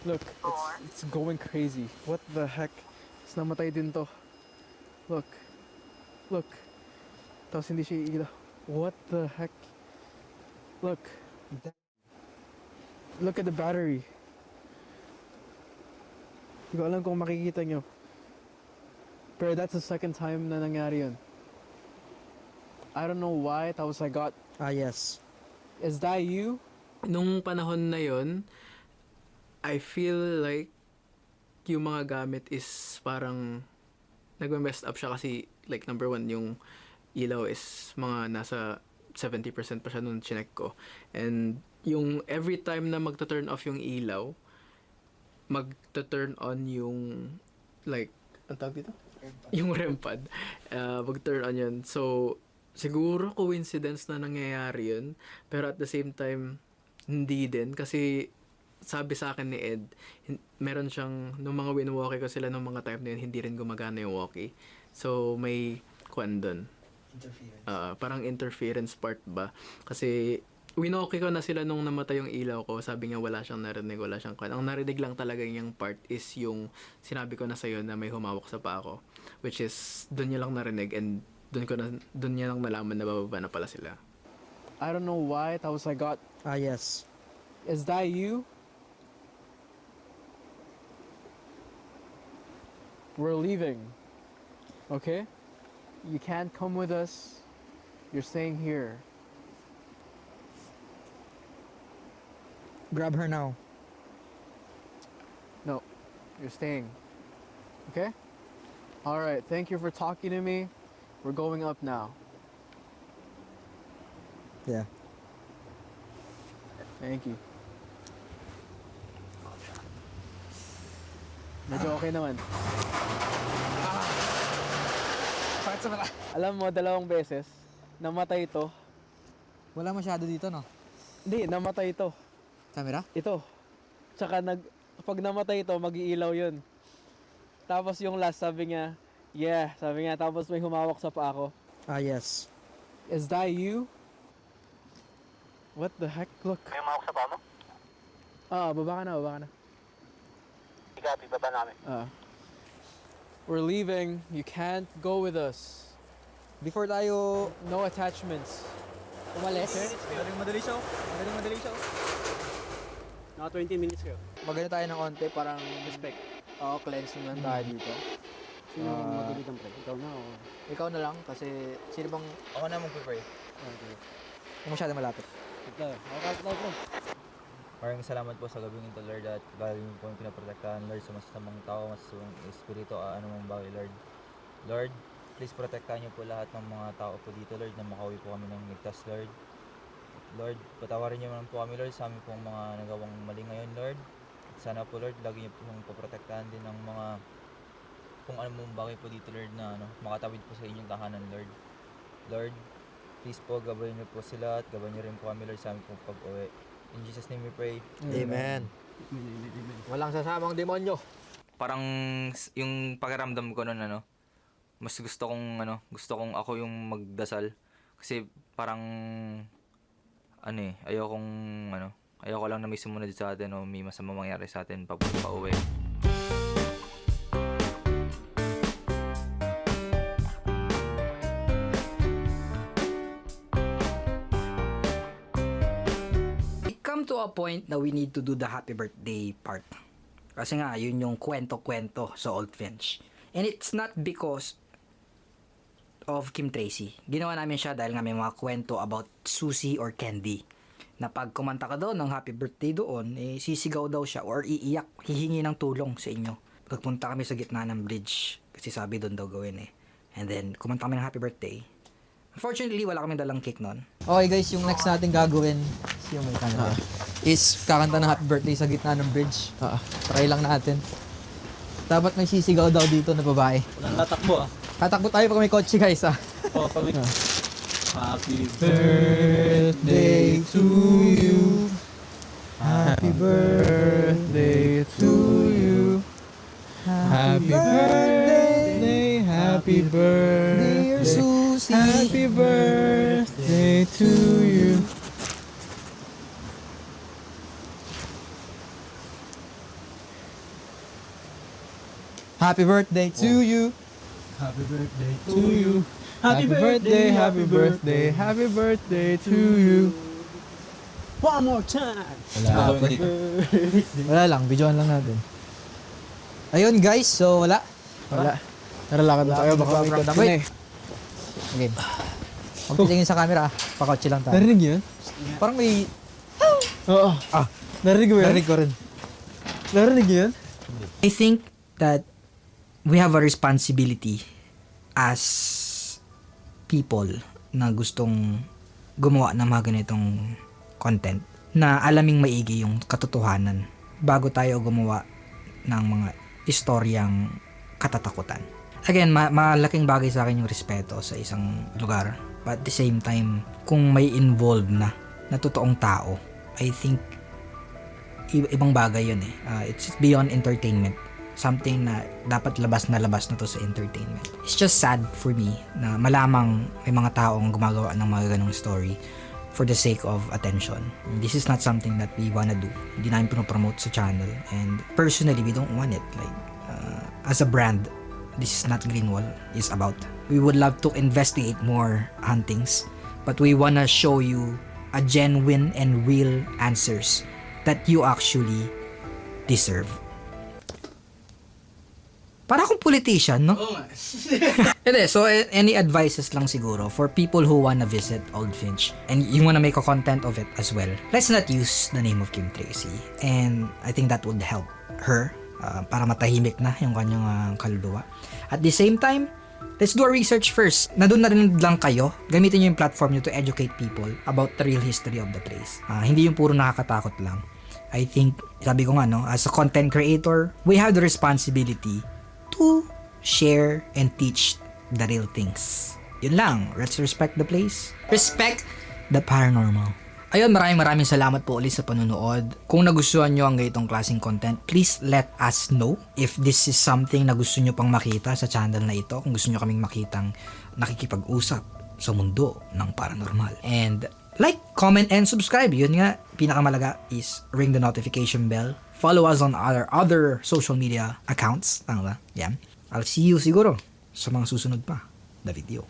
Speaker 3: Look, it's going crazy. What the heck? Tapos namatay din to. Look. Look. Tapos hindi siya iilaw. What the heck? Look. Look at the battery. Hindi ko alam kung makikita nyo. Pero that's the second time na nangyari yun. I don't know why. Tapos I got...
Speaker 2: Yes.
Speaker 3: Is that you?
Speaker 6: Nung panahon na yon, I feel like yung mga gamit is parang nagme-messed up siya kasi like number one, yung ilaw is mga nasa 70% pa siya nung chinek ko. And yung every time na magta-turn off yung ilaw, magta-turn on yung like, ang tawag dito? Yung REM pad. Mag-turn on yun. So, Siguro coincidence na nangyayari yun, pero at the same time, hindi din. Kasi sabi sa akin ni Ed, meron siyang, nung mga win-walkie ko sila nung mga time na yun, hindi rin gumagana yung walkie. So, may kwan dun. Parang interference part ba? Kasi, winoke ko na sila nung namatay yung ilaw ko. Sabi nga wala siyang narinig, wala siyang kwan. Ang narinig lang talaga yung part is yung sinabi ko na sa'yo na may humawak sa paa ko. Which is, dun niya lang narinig and dun niya lang nalaman na bababa na pala sila.
Speaker 3: I don't know why, tapos I got,
Speaker 2: Yes.
Speaker 3: is that you? We're leaving. Okay? You can't come with us. You're staying here.
Speaker 2: Grab her now.
Speaker 3: No, you're staying. Okay? Alright, thank you for talking to me. We're going up now.
Speaker 2: Yeah.
Speaker 3: Thank you. Medyo okay naman. Alam mo, 2 beses, namatay ito.
Speaker 2: Wala masyado dito, no?
Speaker 3: Hindi, namatay ito.
Speaker 2: Camera?
Speaker 3: Ito. Tsaka pag namatay ito, mag-iilaw yun. Tapos yung last, sabi niya, tapos may humawak sa paa ko.
Speaker 2: Yes.
Speaker 3: Is that you? What the heck? Look.
Speaker 9: May umawak sa paa mo?
Speaker 3: Baba ka na.
Speaker 9: Igabi, baba namin.
Speaker 3: We're leaving. You can't go with us.
Speaker 2: Before tayo
Speaker 3: No attachments.
Speaker 2: umalis,
Speaker 5: Madali siya. Naka 20 minutes kayo.
Speaker 2: magano tayo ng konti, parang respect. Oo, cleansing lang tayo dito.
Speaker 5: Sino ang magalitan pre? Ikaw na o?
Speaker 2: Ikaw na lang kasi sino bang
Speaker 7: Ako na mag-pray.
Speaker 2: yung masyado malapit?
Speaker 5: Ito. Ako na pre.
Speaker 7: Maraming salamat po sa gabing ito, Lord, at lagi mo po yung pinaprotektahan, Lord, sa masasamang tao, masasamang espiritu, anumang bagay, Lord. Lord, please protektahan niyo po lahat ng mga tao po dito, Lord, na makauwi po kami ng ligtas, Lord. Lord, patawarin niyo naman po kami, Lord, sa amin pong mga nagawang mali ngayon, Lord. At sana po, Lord, lagi niyo pong poprotektahan din ng mga kung anumang bagay po dito, Lord, na makatawid po sa inyong tahanan, Lord. Lord, please po, gabayin niyo po sila at gabayin niyo rin po kami, Lord, sa amin pong pag-uwi. In Jesus' name we pray.
Speaker 2: Amen. Walang sasamang demonyo.
Speaker 7: Parang yung pakiramdam ko noon, mas gusto kong ako yung magdasal. Kasi parang, ayoko lang na may sumunod sa atin o may masama mangyari sa atin papunta pa uwi.
Speaker 1: It come to a point na we need to do the happy birthday part. Kasi nga, yun yung kwento-kwento sa Old Finch. And it's not because of Kim Tracy. Ginawa namin siya dahil nga may mga kwento about Susie or Candy. Na pag kumanta ka doon ng happy birthday doon, sisigaw daw siya or iiyak, hihingi ng tulong sa inyo. Pagpunta kami sa gitna ng bridge, kasi sabi doon daw gawin And then, kumanta kami ng happy birthday. Unfortunately, wala kami dalang cake noon.
Speaker 2: Okay guys, yung next natin gagawin may camera. Is kakanta ng happy birthday sa gitna ng bridge. Try lang natin. Dapat may sisigaw daw dito na babae.
Speaker 5: Walang tatakbo
Speaker 2: Tatakbo tayo pag may kotse guys
Speaker 5: pag may... Happy
Speaker 2: birthday to you. Happy birthday to you. Happy birthday, happy birthday, dear Susie. Happy birthday to you. Happy birthday to you.
Speaker 5: Happy birthday to you.
Speaker 2: Happy birthday, happy birthday, happy birthday to you.
Speaker 5: One more time.
Speaker 2: Wala lang, videoan lang natin. Ayun guys, so wala. Tara lakad na tayo, baka may prank na Okay. Magpitingin sa camera pakotse lang tayo.
Speaker 3: Narinig yun?
Speaker 2: Parang may...
Speaker 3: Oo. Narinig mo yun?
Speaker 2: Narinig ko rin.
Speaker 3: Narinig yun?
Speaker 1: I think that we have a responsibility as people na gustong gumawa ng mga ganitong content na alaming maigi yung katotohanan bago tayo gumawa ng mga istoryang katatakutan. Again, malaking bagay sa akin yung respeto sa isang lugar But at the same time, kung may involved na totoong tao, I think ibang bagay yun eh. It's beyond entertainment. Something na dapat labas na to sa entertainment. It's just sad for me na malamang may mga taong gumagawa ng mga ganong story for the sake of attention. This is not something that we wanna do. Hindi namin pinopromote sa channel. And personally, we don't want it. Like, as a brand, this is not Greenwall is about. We would love to investigate more huntings, but we wanna show you a genuine and real answers that you actually deserve. Para akong politician, no?
Speaker 6: Oo nga.
Speaker 1: Hindi, so any advices lang siguro for people who wanna visit Old Finch and you wanna make a content of it as well. Let's not use the name of Kim Tracy, and I think that would help her para matahimik na yung kanyang kaluluwa. At the same time, let's do a research first. Nandun na rin lang kayo. Gamitin nyo yung platform nyo to educate people about the real history of the place. Hindi yung puro nakakatakot lang. I think, sabi ko nga, no, as a content creator, we have the responsibility to share and teach the real things. Yun lang. Let's respect the place. Respect the paranormal. Ayun, maraming salamat po ulit sa panonood. Kung nagustuhan nyo ang ganitong klaseng content, please let us know if this is something na gusto nyo pang makita sa channel na ito. Kung gusto nyo kaming makitang nakikipag-usap sa mundo ng paranormal. And like, comment, and subscribe. Yun nga, pinakamalaga is ring the notification bell. Follow us on our other social media accounts. Tama ba? Yan. I'll see you siguro sa mga susunod pa na video.